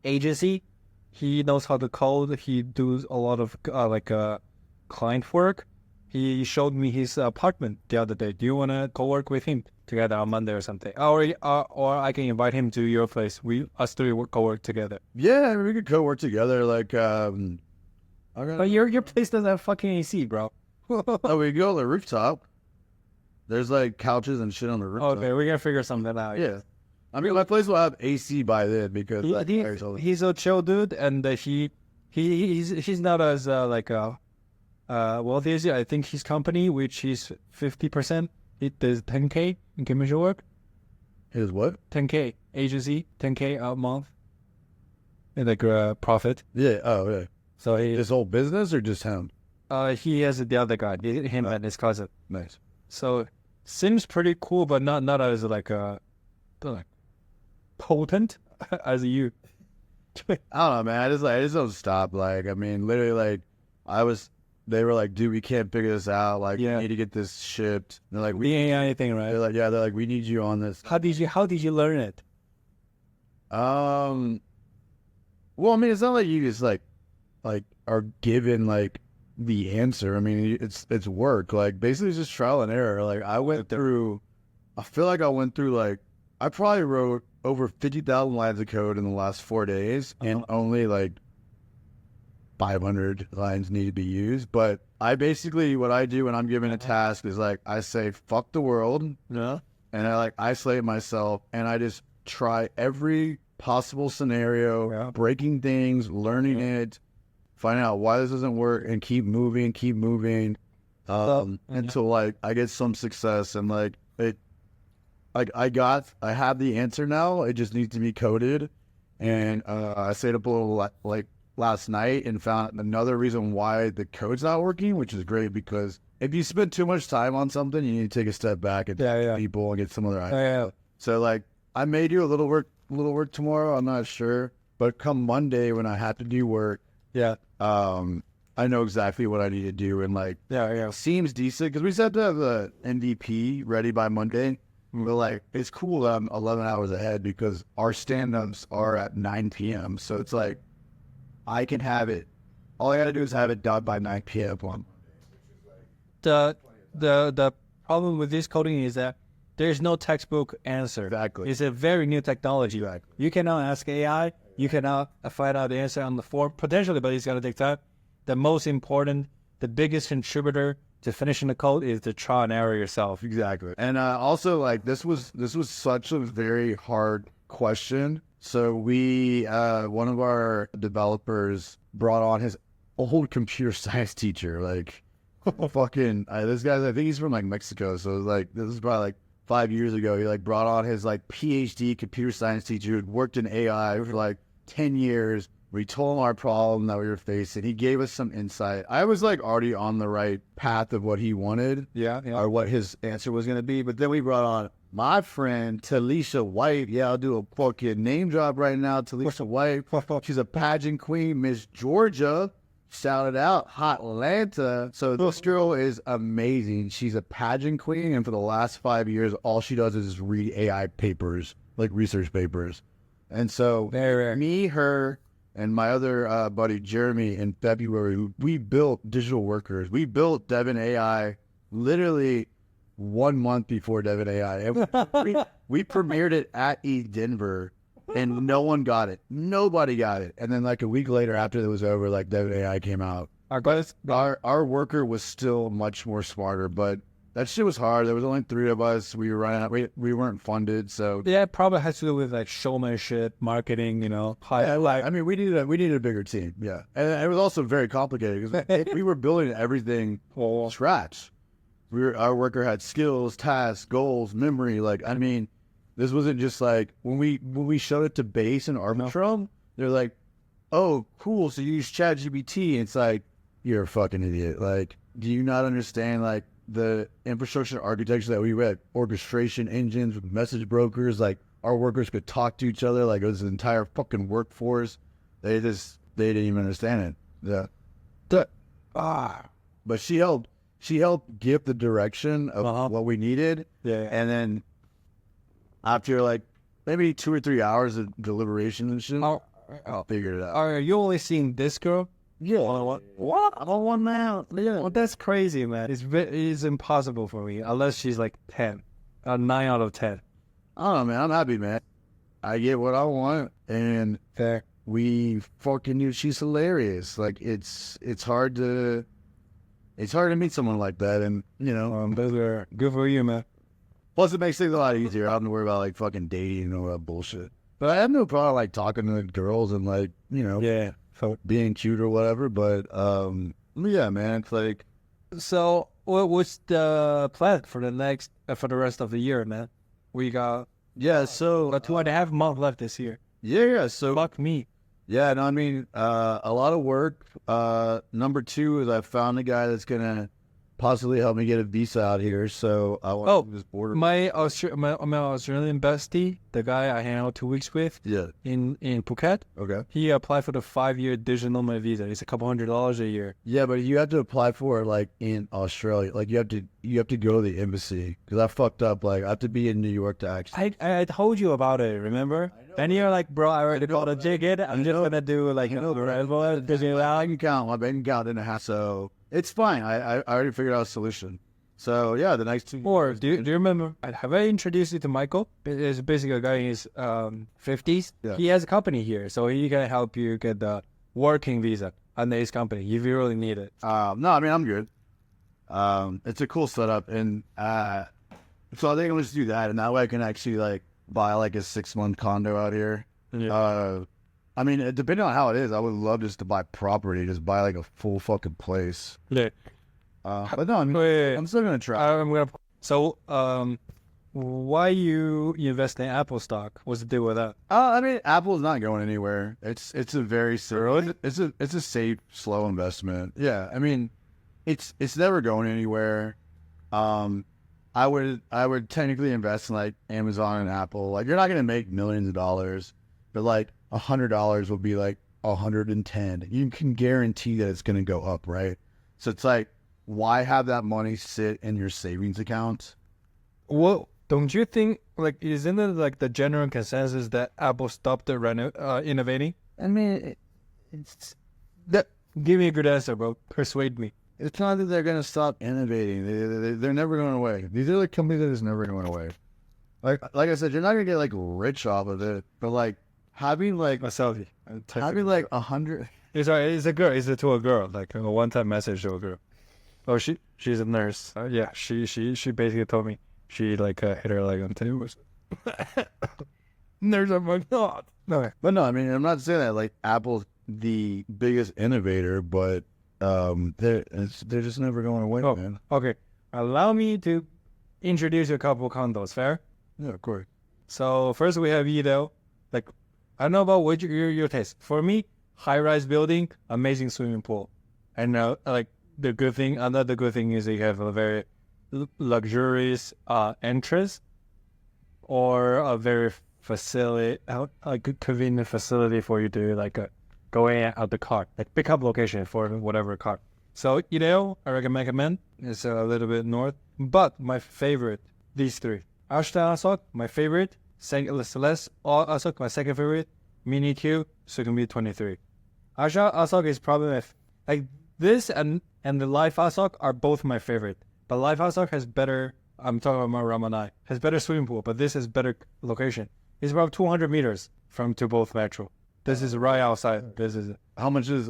agency. He knows how to code. He does a lot of client work. He showed me his apartment the other day. Do you wanna co-work with him together on Monday or something? Or I can invite him to your place. Us three will co-work together. Yeah, we could co-work together. Like, But your place doesn't have fucking AC, bro. oh, we go to the rooftop. There's like couches and shit on the rooftop. Okay, we gotta figure something out. Yeah. I mean, my place will have AC by then because he's a chill dude, and he's not as wealthy as you. I think his company, which is 50%, it does 10K in commission work. His what? 10K agency, 10K a month, and profit. Yeah. Oh, yeah. So His whole business or just him? he has the other guy, him and his cousin. Nice. So seems pretty cool, but not as potent as you. I don't know, man. I just don't stop. Like, I mean, literally, like, they were like, dude, we can't figure this out. Like, we need to get this shipped. And they're like, The AI thing, right? they're like, we need you on this. How did you learn it? Well, I mean, it's not like you just like are given like the answer. I mean, it's work. Like, basically, it's just trial and error. Like, I feel like I went through like, I probably wrote over 50,000 lines of code in the last 4 days, and only like 500 lines need to be used. But I basically, what I do when I'm given a task is like, I say, fuck the world. Yeah. And I like isolate myself, and I just try every possible scenario, breaking things, learning it, finding out why this doesn't work, and keep moving, until like I get some success. And like I have the answer now. It just needs to be coded, And I stayed up a little like last night and found another reason why the code's not working, which is great because if you spend too much time on something, you need to take a step back and talk to people and get some other ideas. So like I may do a little work tomorrow. I'm not sure, but come Monday when I have to do work, I know exactly what I need to do and like seems decent because we said to have the MVP ready by Monday. But like it's cool that I'm 11 hours ahead because our stand-ups are at 9 p.m. So it's like I can have it. All I gotta do is have it done by 9 p.m. The problem with this coding is that there's no textbook answer. Exactly. It's a very new technology. Exactly. You cannot ask AI. You cannot find out the answer on the form potentially, but it's gonna take time. The most important, the biggest contributor to finishing the code is to try and error yourself. Exactly. And also like this was such a very hard question. So we one of our developers brought on his old computer science teacher, like fucking this guy, I think he's from like Mexico. So like this is probably like 5 years ago. He like brought on his like PhD computer science teacher who'd worked in AI for like 10 years. We told him our problem that we were facing. He gave us some insight. I was like already on the right path of what he wanted, or what his answer was going to be. But then we brought on my friend Talisha White. Yeah, I'll do a fucking name drop right now. Talisha White. She's a pageant queen, Miss Georgia. Shouted out, Hot Atlanta. So this girl is amazing. She's a pageant queen, and for the last 5 years, all she does is read AI papers, like research papers. And so me, her, and my other buddy, Jeremy, in February, we built digital workers. We built Devin AI literally 1 month before Devin AI. And we premiered it at Denver, and no one got it. Nobody got it. And then like a week later, after it was over, like Devin AI came out. Our worker was still much more smarter, but that shit was hard. There was only 3 of us. We were running out. We weren't funded, so yeah, it probably has to do with like showmanship, marketing. You know, I mean, we needed a bigger team. Yeah, and it was also very complicated because we were building everything from scratch. Our worker had skills, tasks, goals, memory. Like, I mean, this wasn't just like when we showed it to Base and Arbitrum, they're like, "Oh, cool. So you use ChatGPT?" It's like, you're a fucking idiot. Like, do you not understand like the infrastructure architecture that we read, orchestration engines with message brokers, like our workers could talk to each other like it was an entire fucking workforce. They didn't even understand it. But she helped give the direction of what we needed. Yeah. And then after like maybe 2 or 3 hours of deliberation and shit, I figured it out. Are you only seeing this girl? Yeah. What? I'm on one now. Yeah. Well, that's crazy, man. It's impossible for me unless she's like 10, 9 out of 10. I don't know, man. I'm happy, man. I get what I want, and Fair. we fucking knew she's hilarious. Like it's hard to meet someone like that, and you know, Good for you, man. plus it makes things a lot easier. I don't have to worry about like fucking dating and all that bullshit. But I have no problem like talking to girls and like, you know, Yeah. So, being cute or whatever. But yeah, man, it's like what's the plan for the rest of the year, man? We got so 2.5 months left this year. yeah. So Fuck me. yeah, no, I mean, a lot of work. Number 2 is I found a guy that's gonna possibly help me get a visa out here. So I want to do this border. My Australian bestie, the guy I hang out 2 weeks with, Yeah. in Phuket, Okay. he applied for the 5-year digital nomad visa. It's a couple $100 a year. Yeah, but you have to apply for it like in Australia. Like you have to go to the embassy because I fucked up. Like I have to be in New York to actually. I told you about it, remember? And you're like, bro, I already got a ticket. I'm just gonna do like My bank account didn't have, so it's fine. I already figured out a solution. So yeah, the next 2 Or do you remember? Have I introduced you to Michael? It's basically a guy in his 50s. Yeah. He has a company here, so he can help you get the working visa under his company if you really need it. No, I mean I'm good. It's a cool setup, and so I think I'm just do that, and that way I can actually like buy like a 6-month condo out here. Yeah. I mean, depending on how it is, I would love just to buy property, just buy like a full fucking place. Yeah. But no, I mean, Wait. I'm still gonna try. I'm gonna. So why you invest in Apple stock? What's the deal with that? I mean, Apple's not going anywhere. It's a very it's a safe, slow investment. Yeah, I mean, it's never going anywhere. I would technically invest in like Amazon and Apple. Like you're not gonna make millions of dollars, but like $100 will be like 110. You can guarantee that it's gonna go up, right? So it's like, why have that money sit in your savings account? Well, don't you think like isn't it like the general consensus that Apple stopped innovating? I mean, it's that. Give me a good answer, bro. Persuade me. It's not that they're gonna stop innovating. They're never going away. These are the companies that is never going away. Like I said, you're not gonna get like rich off of it, but like having like A selfie. having like 100. It's a girl. It's to a girl. Like a one-time message to a girl. Oh, she's a nurse. Yeah, she basically told me she like hit her leg on the table. Nurse, I'm like, no, no. But no, I mean, I'm not saying that like Apple's the biggest innovator, but they're just never going away, Oh, man. okay. Allow me to introduce you a couple condos. Fair? Yeah, of course. So first we have Edo. Like, I don't know about what your taste. For me, high-rise building, amazing swimming pool, and like another good thing is you have a very luxurious entrance, or a very a good convenient facility for you to like go in out the car, like pick up location for whatever car. So Edo, I recommend. It's a little bit north, but my favorite, these three. Ashta Asok, my favorite. Celeste Asok, my second favorite. Mini Q, Sukhumvit 23. Asha Asok is probably like this and the Life Asok are both my favorite. But Life Asok has better. I'm talking about Ramanai has better swimming pool, but this has better location. It's about 200 meters to both metro. This is right outside. This is. How much is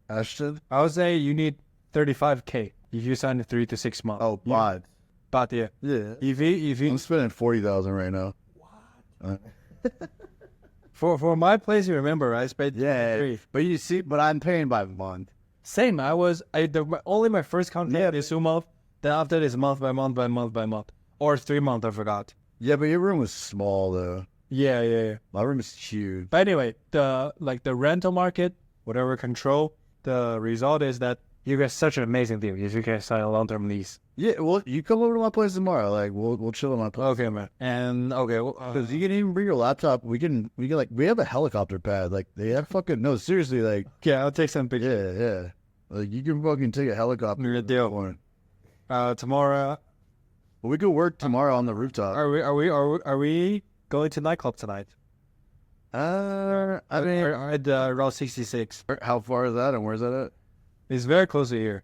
Ashton? I would say you need 35K if you sign 3 to 6 months. Oh, baht. But yeah. Yeah. If you I'm spending 40,000 right now. What? For my place, you remember, right? I spent Yeah, 3. but you see, but I'm paying by month. Same. Only my first contract is 2 months. Then after this, month by month by month by month, or 3 months. I forgot. Yeah, but your room was small though. Yeah. My room is huge. But anyway, the rental market, whatever control, the result is that you get such an amazing deal if you can sign a long-term lease. Yeah, well, you come over to my place tomorrow. Like, we'll chill at my place. Okay, man. And okay, Because you can even bring your laptop. We have a helicopter pad. Like, they have fucking no, seriously. Like, yeah, I'll take some pictures. yeah. Like, you can fucking take a helicopter. Good deal. Tomorrow. Well, we could work tomorrow on the rooftop. Are we going to nightclub tonight? I mean, At Route 66. how far is that and where's that at? It's very close to here.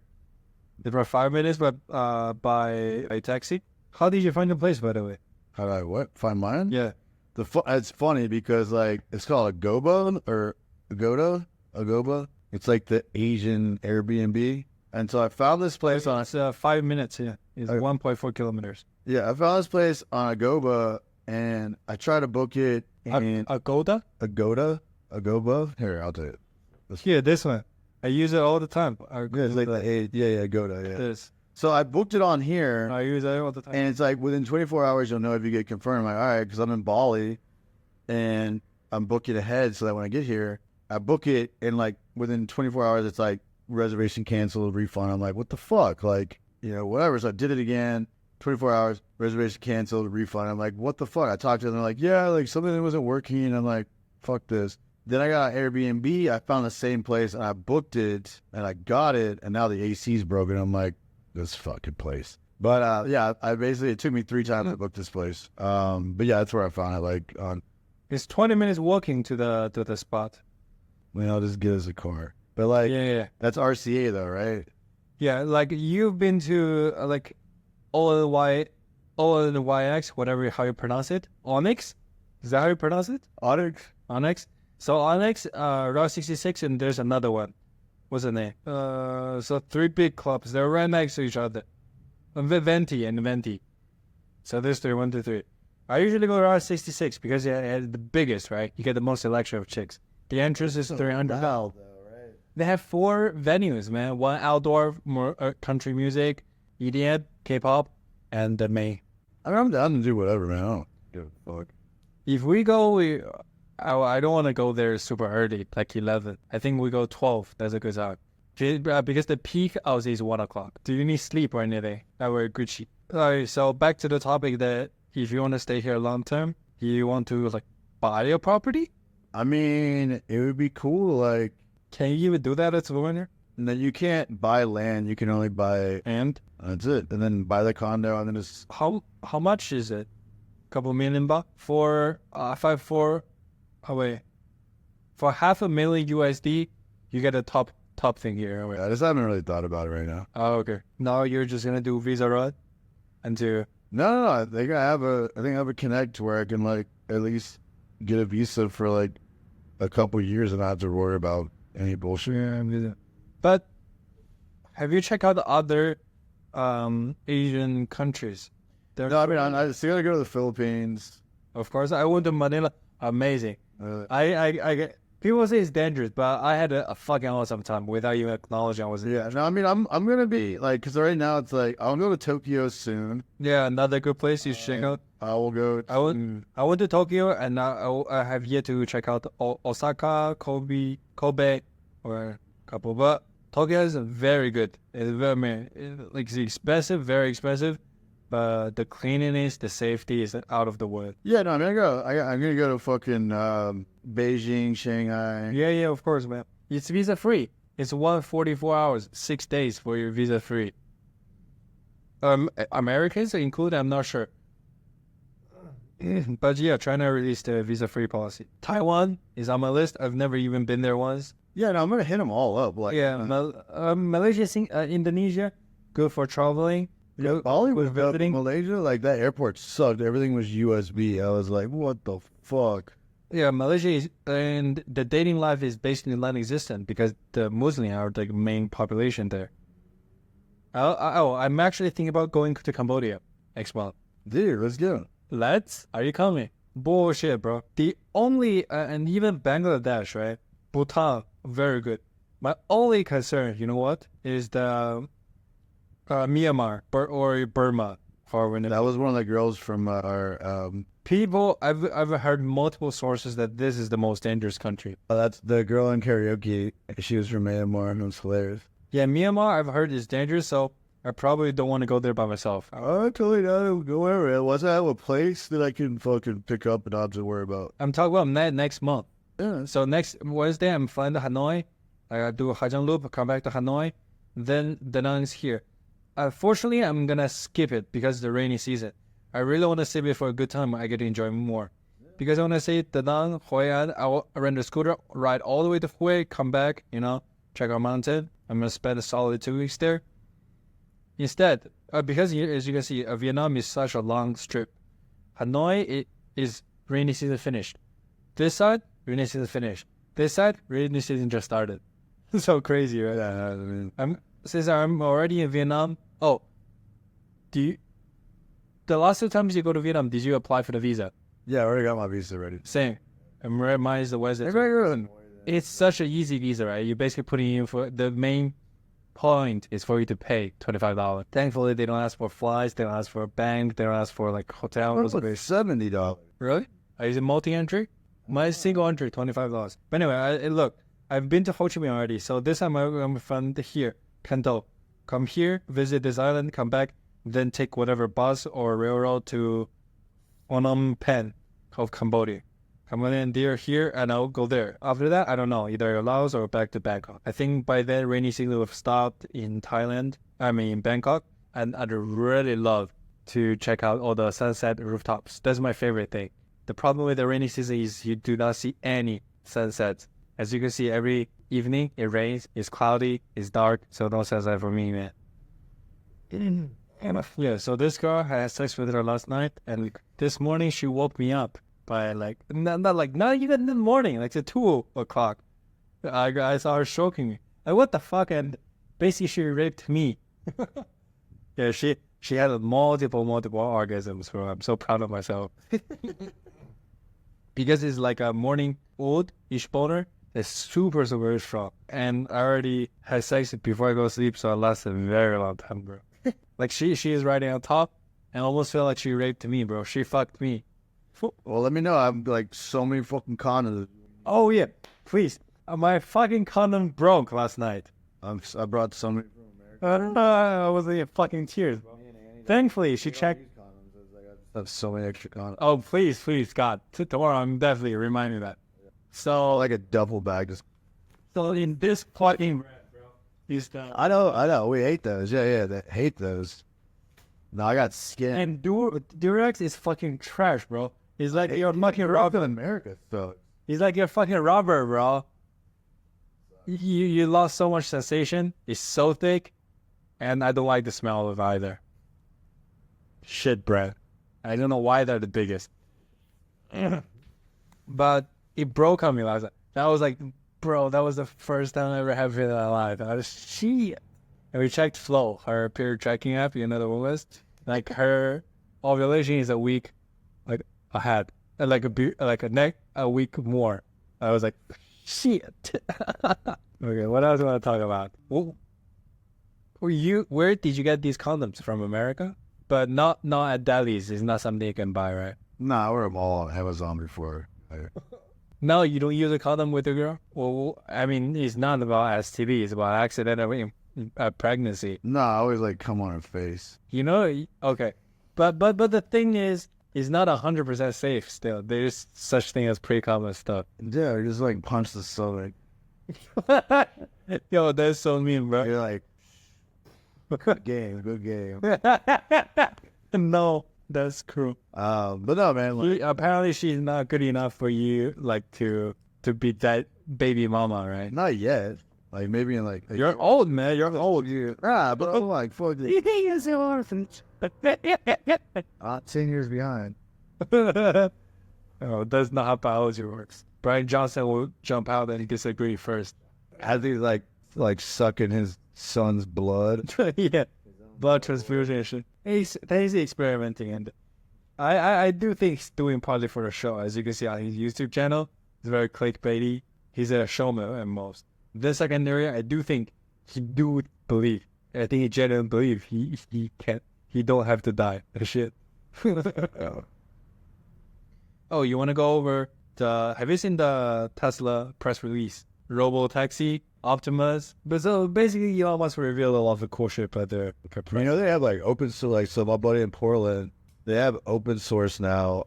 It's about 5 minutes, but by taxi. How did you find the place, by the way? How do I what? Find mine? Yeah. It's funny because like it's called Agoba or Agoba. It's like the Asian Airbnb. And so I found this place on It's 5 minutes. Yeah, it's 1.4 kilometers. I found this place on Agoba and I tried to book it in Agoda? Agoba. Here, I'll tell you. Yeah, this one. I use it all the time. It's like Agoda. Yeah. This. So I booked it on here. I use it all the time. And it's like within 24 hours, you'll know if you get confirmed. I'm like, all right, because I'm in Bali and I'm booking ahead so that when I get here, I book it and like within 24 hours, it's like reservation canceled, refund. I'm like, what the fuck? Like, whatever. So I did it again, 24 hours, reservation canceled, refund. I'm like, what the fuck? I talked to them. They're like, yeah, like something wasn't working. And I'm like, fuck this. Then I got Airbnb. I found the same place and I booked it and I got it. And now the AC's broken. I'm like, this fucking place. But it took me 3 times to book this place. But yeah, that's where I found it. Like It's 20 minutes walking to the spot. I'll just get us a car. But like, Yeah. that's RCA though, right? Yeah, like you've been to like ONYX, whatever how you pronounce it. Onyx? Is that how you pronounce it? Onyx. So Onyx, Route 66, and there's another one. What's the name? So 3 big clubs. They're right next to each other. Venti and Venti. So there's 3, 1, 2, 3. I usually go Route 66 because it's the biggest, right? You get the most selection of chicks. The entrance is 300. Wow, though, right? They have 4 venues, man. One outdoor, more country music, EDM, K-pop, and the main. I mean, I'm down to do whatever, man. I don't give a fuck. If we go, I don't want to go there super early, like 11. I think we go 12. That's a good time. Because the peak hours is 1 o'clock. Do you need sleep or anything? That we're Gucci. Alright, so back to the topic that if you want to stay here long term, you want to like buy a property? I mean, it would be cool, like, Can you even do that as a winner? and then you can't buy land. You can only buy, And that's it. And then buy the condo, and then it's, how much is it? Couple million bucks for for $500,000 USD, you get a top thing here. I just haven't really thought about it right now. Oh, okay. Now you're just gonna do visa run until No. I think I have a connect where I can like at least get a visa for like a couple years and not have to worry about any bullshit. But have you checked out the other Asian countries? No, I mean I still gotta go to the Philippines. Of course, I went to Manila. Amazing. Uh, I people say it's dangerous, but I had a fucking awesome time without even acknowledging I was. yeah, no, I mean I'm gonna be like, because right now it's like I'll go to Tokyo soon. Yeah, another good place you should check out. I will go. I went to Tokyo, and I have yet to check out Osaka, Kobe, or a couple. But Tokyo is very good. It's very, it's expensive, very expensive, but the cleanliness, the safety is out of the world. Yeah, no, I'm gonna go to fucking Beijing, Shanghai. Yeah, of course, man. It's visa free. It's 144 hours, 6 days for your visa free. Americans included, I'm not sure. But yeah, China released a visa-free policy. Taiwan is on my list. I've never even been there once. Yeah, no, I'm gonna hit them all up. Like, Yeah, Malaysia, Indonesia, good for traveling. Bali was visiting. Malaysia. Like that airport sucked. Everything was USB. I was like, what the fuck? Yeah, Malaysia is, and the dating life is basically non-existent because the Muslim are the main population there. I'm actually thinking about going to Cambodia next month. Dude, let's go. Let's? Are you coming? Bullshit, bro. The only, and even Bangladesh, right? Bhutan, very good. My only concern, you know what? Is the Myanmar or Burma. That was one of the girls from our. People, I've heard multiple sources that this is the most dangerous country. That's the girl in karaoke. She was from Myanmar, and it was hilarious. Yeah, Myanmar, I've heard is dangerous, so I probably don't want to go there by myself. I totally don't go wherever. Once I have a place that I can fucking pick up and not have to worry about. I'm talking about next month. Yeah. So next Wednesday, I'm flying to Hanoi. I do a Haijiang loop, come back to Hanoi. Then Da Nang is here. Fortunately, I'm going to skip it because it's the rainy season. I really want to save it for a good time. I get to enjoy more. Because I want to say Da Nang, Hoi An, I'll rent a scooter, ride all the way to Hue, come back, check out mountain. I'm going to spend a solid 2 weeks there. Instead, because as you can see, Vietnam is such a long strip. Hanoi, it is rainy season finished. This side, rainy season finished. This side, rainy season just started. So crazy, right? Yeah, I mean, Since I'm already in Vietnam. Oh, the last 2 times you go to Vietnam, did you apply for the visa? yeah, I already got my visa ready. Same. Mine is the Wednesday. It's such an easy visa, right? You're basically putting in for the main point is for you to pay $25. Thankfully, they don't ask for flights, they don't ask for a bank, they don't ask for like hotel. What was $70? Really? Is it multi-entry? My single entry, $25. But anyway, look, I've been to Ho Chi Minh already, so this time I'm from here, Can Tho. Come here, visit this island, come back, then take whatever bus or railroad to Phnom Penh of Cambodia. And they're here, and I'll go there. After that, I don't know, either Laos or back to Bangkok. I think by then, rainy season will have stopped in Bangkok, and I'd really love to check out all the sunset rooftops. That's my favorite thing. The problem with the rainy season is you do not see any sunsets. As you can see, every evening, it rains, it's cloudy, it's dark, so no sunset for me, man. Yeah, so this girl, I had sex with her last night, and this morning she woke me up by not even in the morning, like at 2 o'clock. I saw her stroking me. Like, what the fuck? And basically she raped me. Yeah, she had multiple orgasms, bro. I'm so proud of myself. Because it's like a morning old-ish boner. It's super strong. And I already had sex before I go to sleep, so it lasted a very long time, bro. Like she is riding on top, and almost felt like she raped me, bro. She fucked me. Well, let me know. I'm like so many fucking condoms. Oh yeah, please. My fucking condom broke last night. I brought so many from America. I was in fucking tears, bro. Thankfully, she checked. I have so many extra condoms. Oh, please, God. Tomorrow, I'm definitely reminding that. So, Like a duffel bag. Just. so in this fucking bread, bro, is the I know. We hate those. Yeah. They hate those. No, I got skin. and Durex is fucking trash, bro. It's like you're fucking Rough rubber. in America, so. It's like you're fucking rubber, bro. You lost so much sensation. It's so thick, and I don't like the smell of it either. Shit bread. I don't know why they're the biggest. But it broke on me last night. That was like, bro, that was the first time I ever had it in my life. I was shit. And we checked Flow, her period tracking app, you know the one was? Like her ovulation is a week like ahead. And like a week more. I was like, shit. Okay, what else do I want to talk about? Where did you get these condoms from? America? But not at delis. It's not something you can buy, right? Nah, we're all on Amazon before. No, you don't use a condom with a girl? Well, I mean, it's not about STD. It's about accidental pregnancy. No, I always like come on her face. You know? Okay. But the thing is, it's not 100% safe still. There's such thing as pre-cum stuff. Yeah, just like punch the stomach. Yo, that's so mean, bro. You're like, good game. No, that's cruel. But no, man. Like, Apparently, she's not good enough for you, like to be that baby mama, right? not yet. Like maybe in like You're old, man. You're old. but I'm like fuck it. You think it's an orphan? 10 years behind. Oh, that's not how biology works. Brian Johnson will jump out and disagree first. As he's like sucking his son's blood. Yeah, blood transfusion and shit. He's experimenting, and I do think he's doing partly for the show. As you can see on his YouTube channel, it's very clickbaity. He's a showman at most. The second area, I do think he do believe. I think he genuinely believe he can't. He don't have to die. Shit. Oh, you want to go over the? Have you seen the Tesla press release? Robo taxi, Optimus. But so basically, Elon Musk revealed a lot of the cool shit by the press. You know they have like open source. Like so, my buddy in Portland, they have open source now.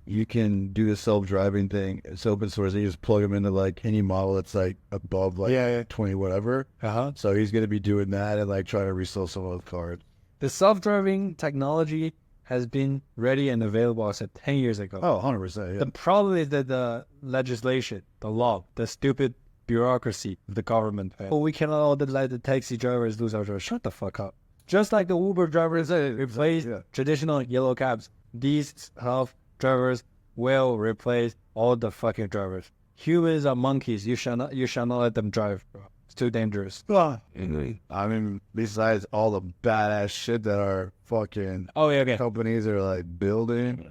You can do the self-driving thing. It's open source. And you just plug them into like any model that's like above like 20 whatever. So he's gonna be doing that and like trying to resell some of those cars. The self-driving technology has been ready and available since 10 years ago. Oh, 100%. Yeah. The problem is that the legislation, the law, the stupid bureaucracy of the government. Oh, we cannot let the taxi drivers lose our jobs. Shut the fuck up. Just like the Uber drivers replace traditional yellow cabs, these drivers will replace all the fucking drivers. Humans are monkeys. You shall not let them drive, bro. It's too dangerous. I mean, besides all the badass shit that our fucking companies are like building,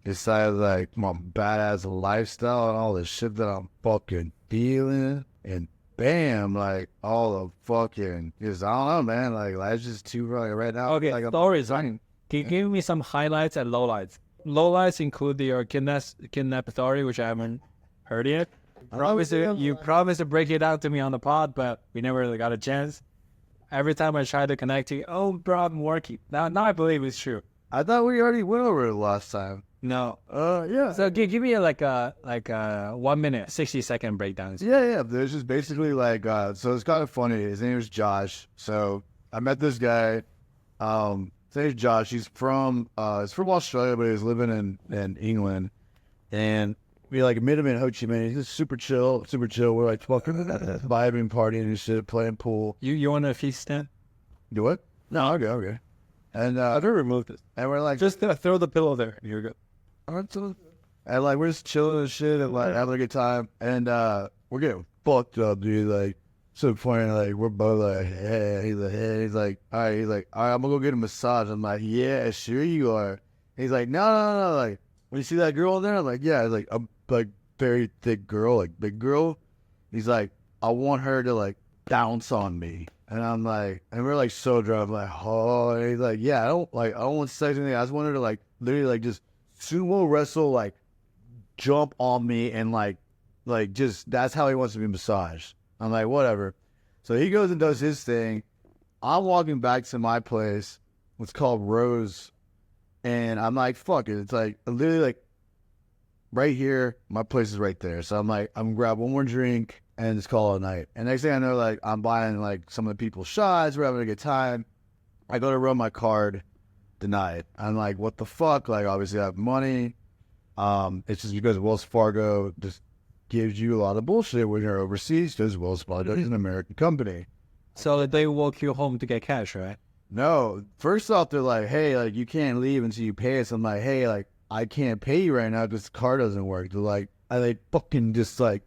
besides like my badass lifestyle and all the shit that I'm fucking feeling, and bam, like all the fucking, just, I don't know, man, like life's just too right now. Okay, like, stories. Can you give me some highlights and lowlights? Lowlights include your kidnap story, which I haven't heard yet. You promised to break it down to me on the pod, but we never really got a chance. Every time I try to connect to you, oh, bro, I'm working. Now I believe it's true. I thought we already went over it last time. No. Yeah. So give me like a 1 minute, 60-second breakdown. Yeah. There's just basically like, so it's kind of funny. His name is Josh. So I met this guy. His name's Josh. He's from Australia, but he's living in England. And we like met him in Ho Chi Minh. He's just super chill. We're like fucking vibing, partying and shit, playing pool. You want a feast stand? Do what? No, okay. And I've never removed this. And we're like, just throw the pillow there. You're good. And like we're just chilling and shit and like having a good time. And we're getting fucked up, dude. Like so funny. Like we're both like, hey. He's like, all right. I'm gonna go get a massage. I'm like, yeah, sure you are. He's like, no. Like, when you see that girl in there, I'm like, yeah. It's like a very thick girl, like big girl. He's like, I want her to like bounce on me. And I'm like, and we're like so drunk. I'm like, oh, and he's like, yeah, I don't want to say anything. I just wanted to like literally like just sumo wrestle, like jump on me and like just that's how he wants to be massaged. I'm like, whatever. So he goes and does his thing. I'm walking back to my place, what's called Rose, and I'm like, fuck it. It's like literally like right here, my place is right there. So I'm like, I'm gonna grab one more drink and just call it a night. And next thing I know, like I'm buying like some of the people's shots, we're having a good time. I go to run my card, denied. I'm like, what the fuck? Like obviously I have money. It's just because Wells Fargo just gives you a lot of bullshit when you're overseas because Wells Fargo is an American company. So they walk you home to get cash, right? No, first off, they're like, hey, like you can't leave until you pay us. I'm like, hey, like I can't pay you right now because the car doesn't work. They're like, they fucking just like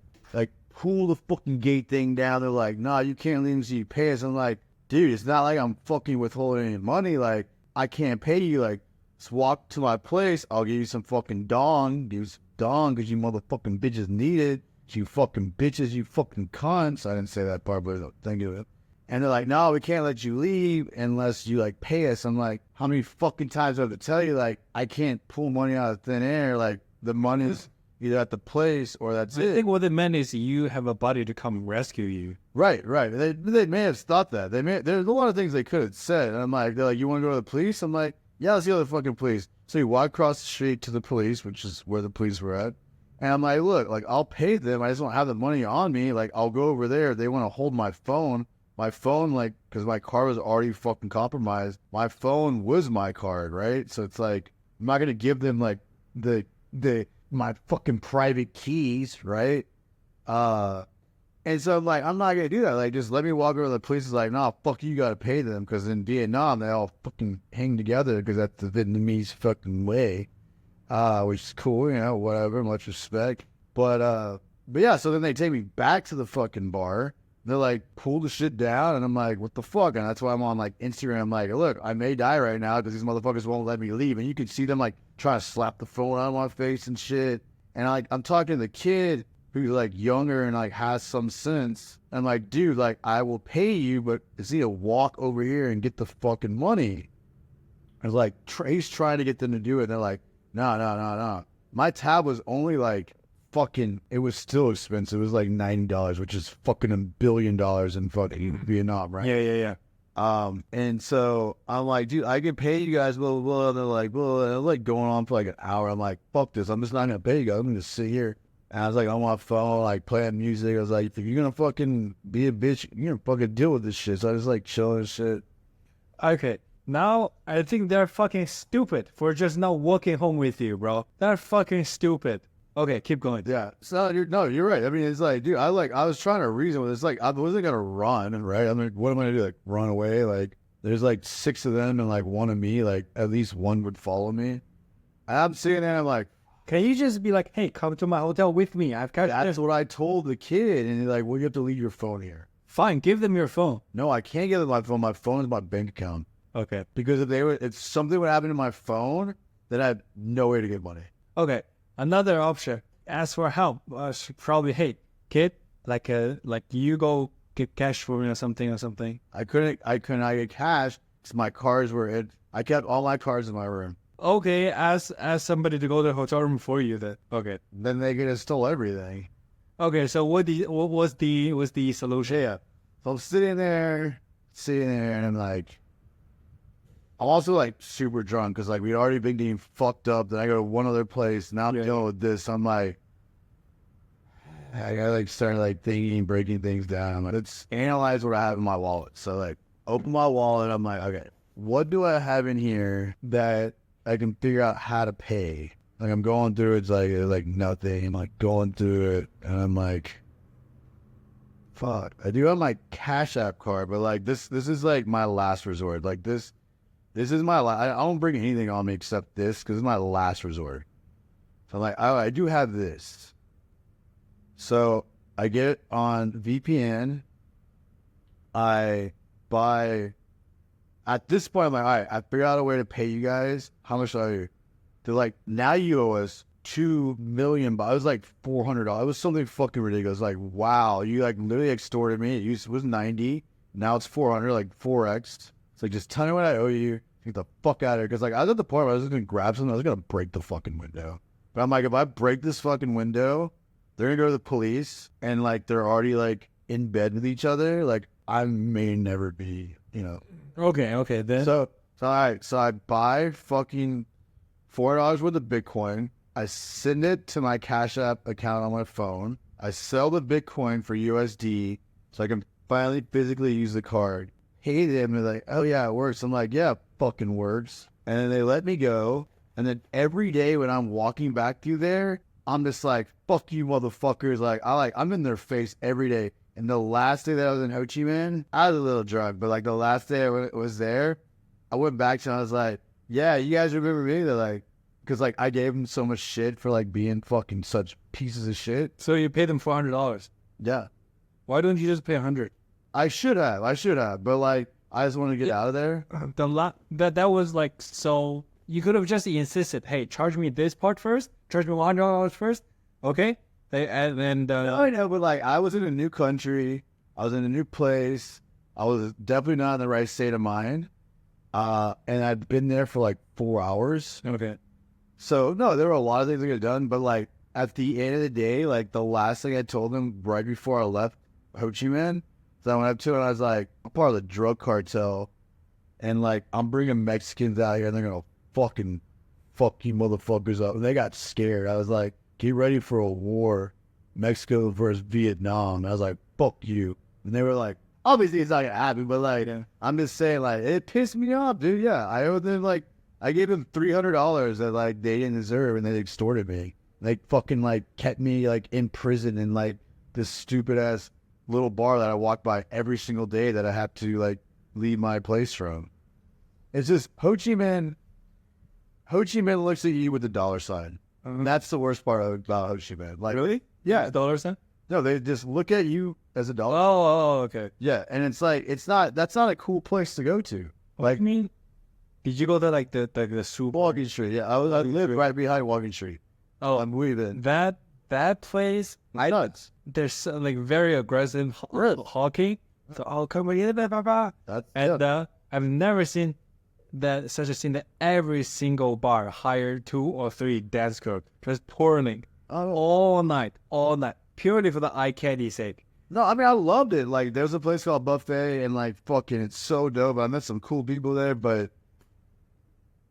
pull the fucking gate thing down. They're like, nah, you can't leave until you pay us. I'm like, dude, it's not like I'm fucking withholding any money. Like I can't pay you. Like just walk to my place. I'll give you some fucking dong. Give you some dong because you motherfucking bitches need it. You fucking bitches, you fucking cunts. I didn't say that part, but thank you. And they're like, no, we can't let you leave unless you like pay us. I'm like, how many fucking times do I have to tell you, like, I can't pull money out of thin air. Like the money's either at the place or that's it. I think what it meant is you have a buddy to come rescue you. Right. They may have thought that. There's a lot of things they could have said. And I'm like, they're like, you want to go to the police? I'm like, yeah, let's go to the fucking police. So you walk across the street to the police, which is where the police were at. And I'm like, look, like I'll pay them. I just don't have the money on me. Like I'll go over there. They want to hold my phone. My phone, like, because my car was already fucking compromised. My phone was my card, right? So it's like, I'm not going to give them, like, my fucking private keys, right? And so I'm like, I'm not going to do that. Like, just let me walk over to the police. It's like, nah, fuck you got to pay them. Because in Vietnam, they all fucking hang together because that's the Vietnamese fucking way. Which is cool, you know, whatever, much respect. But yeah, so then they take me back to the fucking bar. They're like, pull the shit down. And I'm like, what the fuck? And that's why I'm on like Instagram. I'm like, look, I may die right now because these motherfuckers won't let me leave. And you can see them like trying to slap the phone out of my face and shit. And like, I'm talking to the kid who's like younger and like has some sense. I'm like, dude, like I will pay you, but it's either walk over here and get the fucking money. I was like, he's trying to get them to do it. And they're like, no. My tab was only like, fucking, it was still expensive. It was like $90, which is fucking $1 billion in fucking Vietnam, right? Yeah. And so I'm like, dude, I can pay you guys, blah, blah, blah. And they're like, blah, and they're like going on for like an hour. I'm like, fuck this. I'm just not going to pay you guys. I'm going to sit here. And I was like on my phone, like playing music. I was like, if you're going to fucking be a bitch, you're going to fucking deal with this shit. So I was like chilling and shit. Okay. Now, I think they're fucking stupid for just not walking home with you, bro. They're fucking stupid. Okay, keep going. Yeah. So you're right. I mean, it's like, dude, I was trying to reason with it. It's like, I wasn't going to run, right? I'm like, what am I going to do? Like, run away? Like, there's like 6 of them and like one of me. Like, at least one would follow me. And I'm sitting there, I'm like, can you just be like, hey, come to my hotel with me? I've got that's what I told the kid. And he's like, well, you have to leave your phone here. Fine, give them your phone. No, I can't give them my phone. My phone is my bank account. Okay. Because if something would happen to my phone, then I have no way to get money. Okay. Another option. Ask for help. Probably, hey, kid, like you go get cash for me or something. I couldn't get cash because my cards were I kept all my cards in my room. Okay, ask somebody to go to the hotel room for you then. Okay. Then they could have stole everything. Okay, so what was the solution? Yeah. So I'm sitting there, and I'm like, I'm also like super drunk because like we'd already been getting fucked up. Then I go to one other place. Now I'm dealing with this. I'm like, I gotta like start like thinking, breaking things down. I'm like, let's analyze what I have in my wallet. So like, open my wallet. I'm like, okay, what do I have in here that I can figure out how to pay? Like I'm going through it, it's like nothing. I'm like going through it, and I'm like, fuck. I do have my Cash App card, but like this is like my last resort. Like this is my I don't bring anything on me except this because it's my last resort. So I'm like, oh, I do have this. So I get it on VPN. I buy. At this point, I'm like, all right, I figured out a way to pay you guys. How much are you? They're like, now you owe us $2 million. I was like $400. It was something fucking ridiculous. Like, wow, you like literally extorted me. It was 90. Now it's 400, like 4x. It's like, just tell me what I owe you. Get the fuck out of here. Because like I was at the point where I was just gonna grab something. I was gonna break the fucking window. But I'm like, if I break this fucking window, they're gonna go to the police, and like they're already like in bed with each other. Like I may never be, you know. Okay, then. So all right. So I buy fucking $4 worth of Bitcoin. I send it to my Cash App account on my phone. I sell the Bitcoin for USD so I can finally physically use the card. Hey them, they're like, oh yeah, it works. I'm like, yeah, it fucking works. And then they let me go. And then every day when I'm walking back through there, I'm just like, fuck you motherfuckers. I'm in their face every day. And the last day that I was in Ho Chi Minh, I was a little drunk, but like the last day I was there, I went back to them. I was like, yeah, you guys remember me? They're like, because like I gave them so much shit for like being fucking such pieces of shit. So you paid them $400. Yeah. Why don't you just pay 100? I should have, but like I just want to get out of there. That was like, so you could have just insisted, hey, charge me this part first, charge me $100 first, okay? No, I know, but like I was in a new country, I was in a new place, I was definitely not in the right state of mind, and I'd been there for like 4 hours. Okay. So no, there were a lot of things I could have done, but like at the end of the day, like the last thing I told them right before I left Ho Chi Minh, so I went up to it and I was like, I'm part of the drug cartel, and like I'm bringing Mexicans out here and they're gonna fucking fuck you motherfuckers up. And they got scared. I was like, get ready for a war, Mexico versus Vietnam. And I was like, fuck you. And they were like, obviously it's not gonna happen, but like, yeah. I'm just saying, like, it pissed me off, dude. Yeah, I owed them like, I gave them $300 that like they didn't deserve, and they extorted me. They fucking like kept me like in prison in like this stupid ass little bar that I walk by every single day that I have to like leave my place from. It's just Ho Chi Minh. Ho Chi Minh looks at you with the dollar sign. That's the worst part about Ho Chi Minh. Like, really? Yeah. Dollar sign? No, they just look at you as a dollar. Oh, okay. Yeah, and it's like that's not a cool place to go to. Like, I mean, did you go to like the super Walking Street? Yeah, I lived right behind Walking Street. Oh, I'm weaving. That place, Nuts. There's so, like very aggressive hawking. So I'll come with you, blah, blah, blah. And I've never seen such a scene that every single bar hired 2 or 3 dance girls just pouring all night, purely for the eye candy sake. No, I mean I loved it. Like there's a place called Buffet, and like fucking, it's so dope. I met some cool people there, but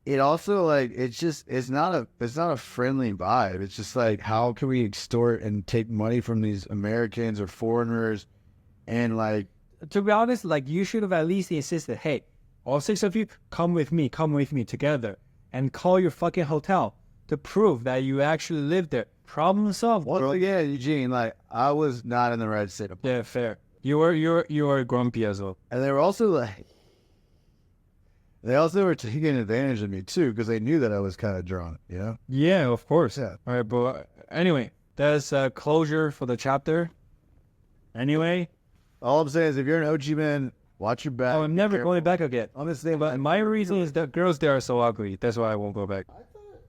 it also like it's not a friendly vibe. It's just like, how can we extort and take money from these Americans or foreigners? And like, to be honest, like you should have at least insisted, hey, all 6 of you, come with me together, and call your fucking hotel to prove that you actually live there. Problem solved. Well, yeah, Eugene, like I was not in the right state of mind. Yeah, fair. You were grumpy as well. And they were also like, they also were taking advantage of me too, because they knew that I was kind of drunk, you know? Yeah, of course. Yeah. All right, but anyway, that's closure for the chapter. Anyway, all I'm saying is, if you're in Ho Chi Minh, watch your back. Oh, I'm never going back again. Honestly, but my reason is that girls there are so ugly. That's why I won't go back.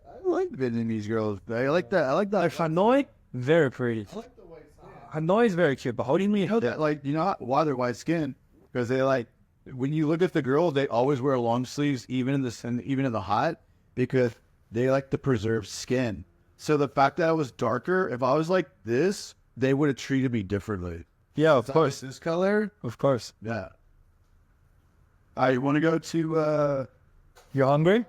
I like Vietnamese girls. I like that. Like Hanoi, very pretty. I like the white skin. Hanoi is very cute, but how do you mean? Yeah, like, you know why they're white skin? Because they like, when you look at the girls, they always wear long sleeves, even in the hot, because they like to preserve skin. So the fact that I was darker, if I was like this, they would have treated me differently. Yeah, of course. This color, of course. Yeah. I want to go to. You're hungry?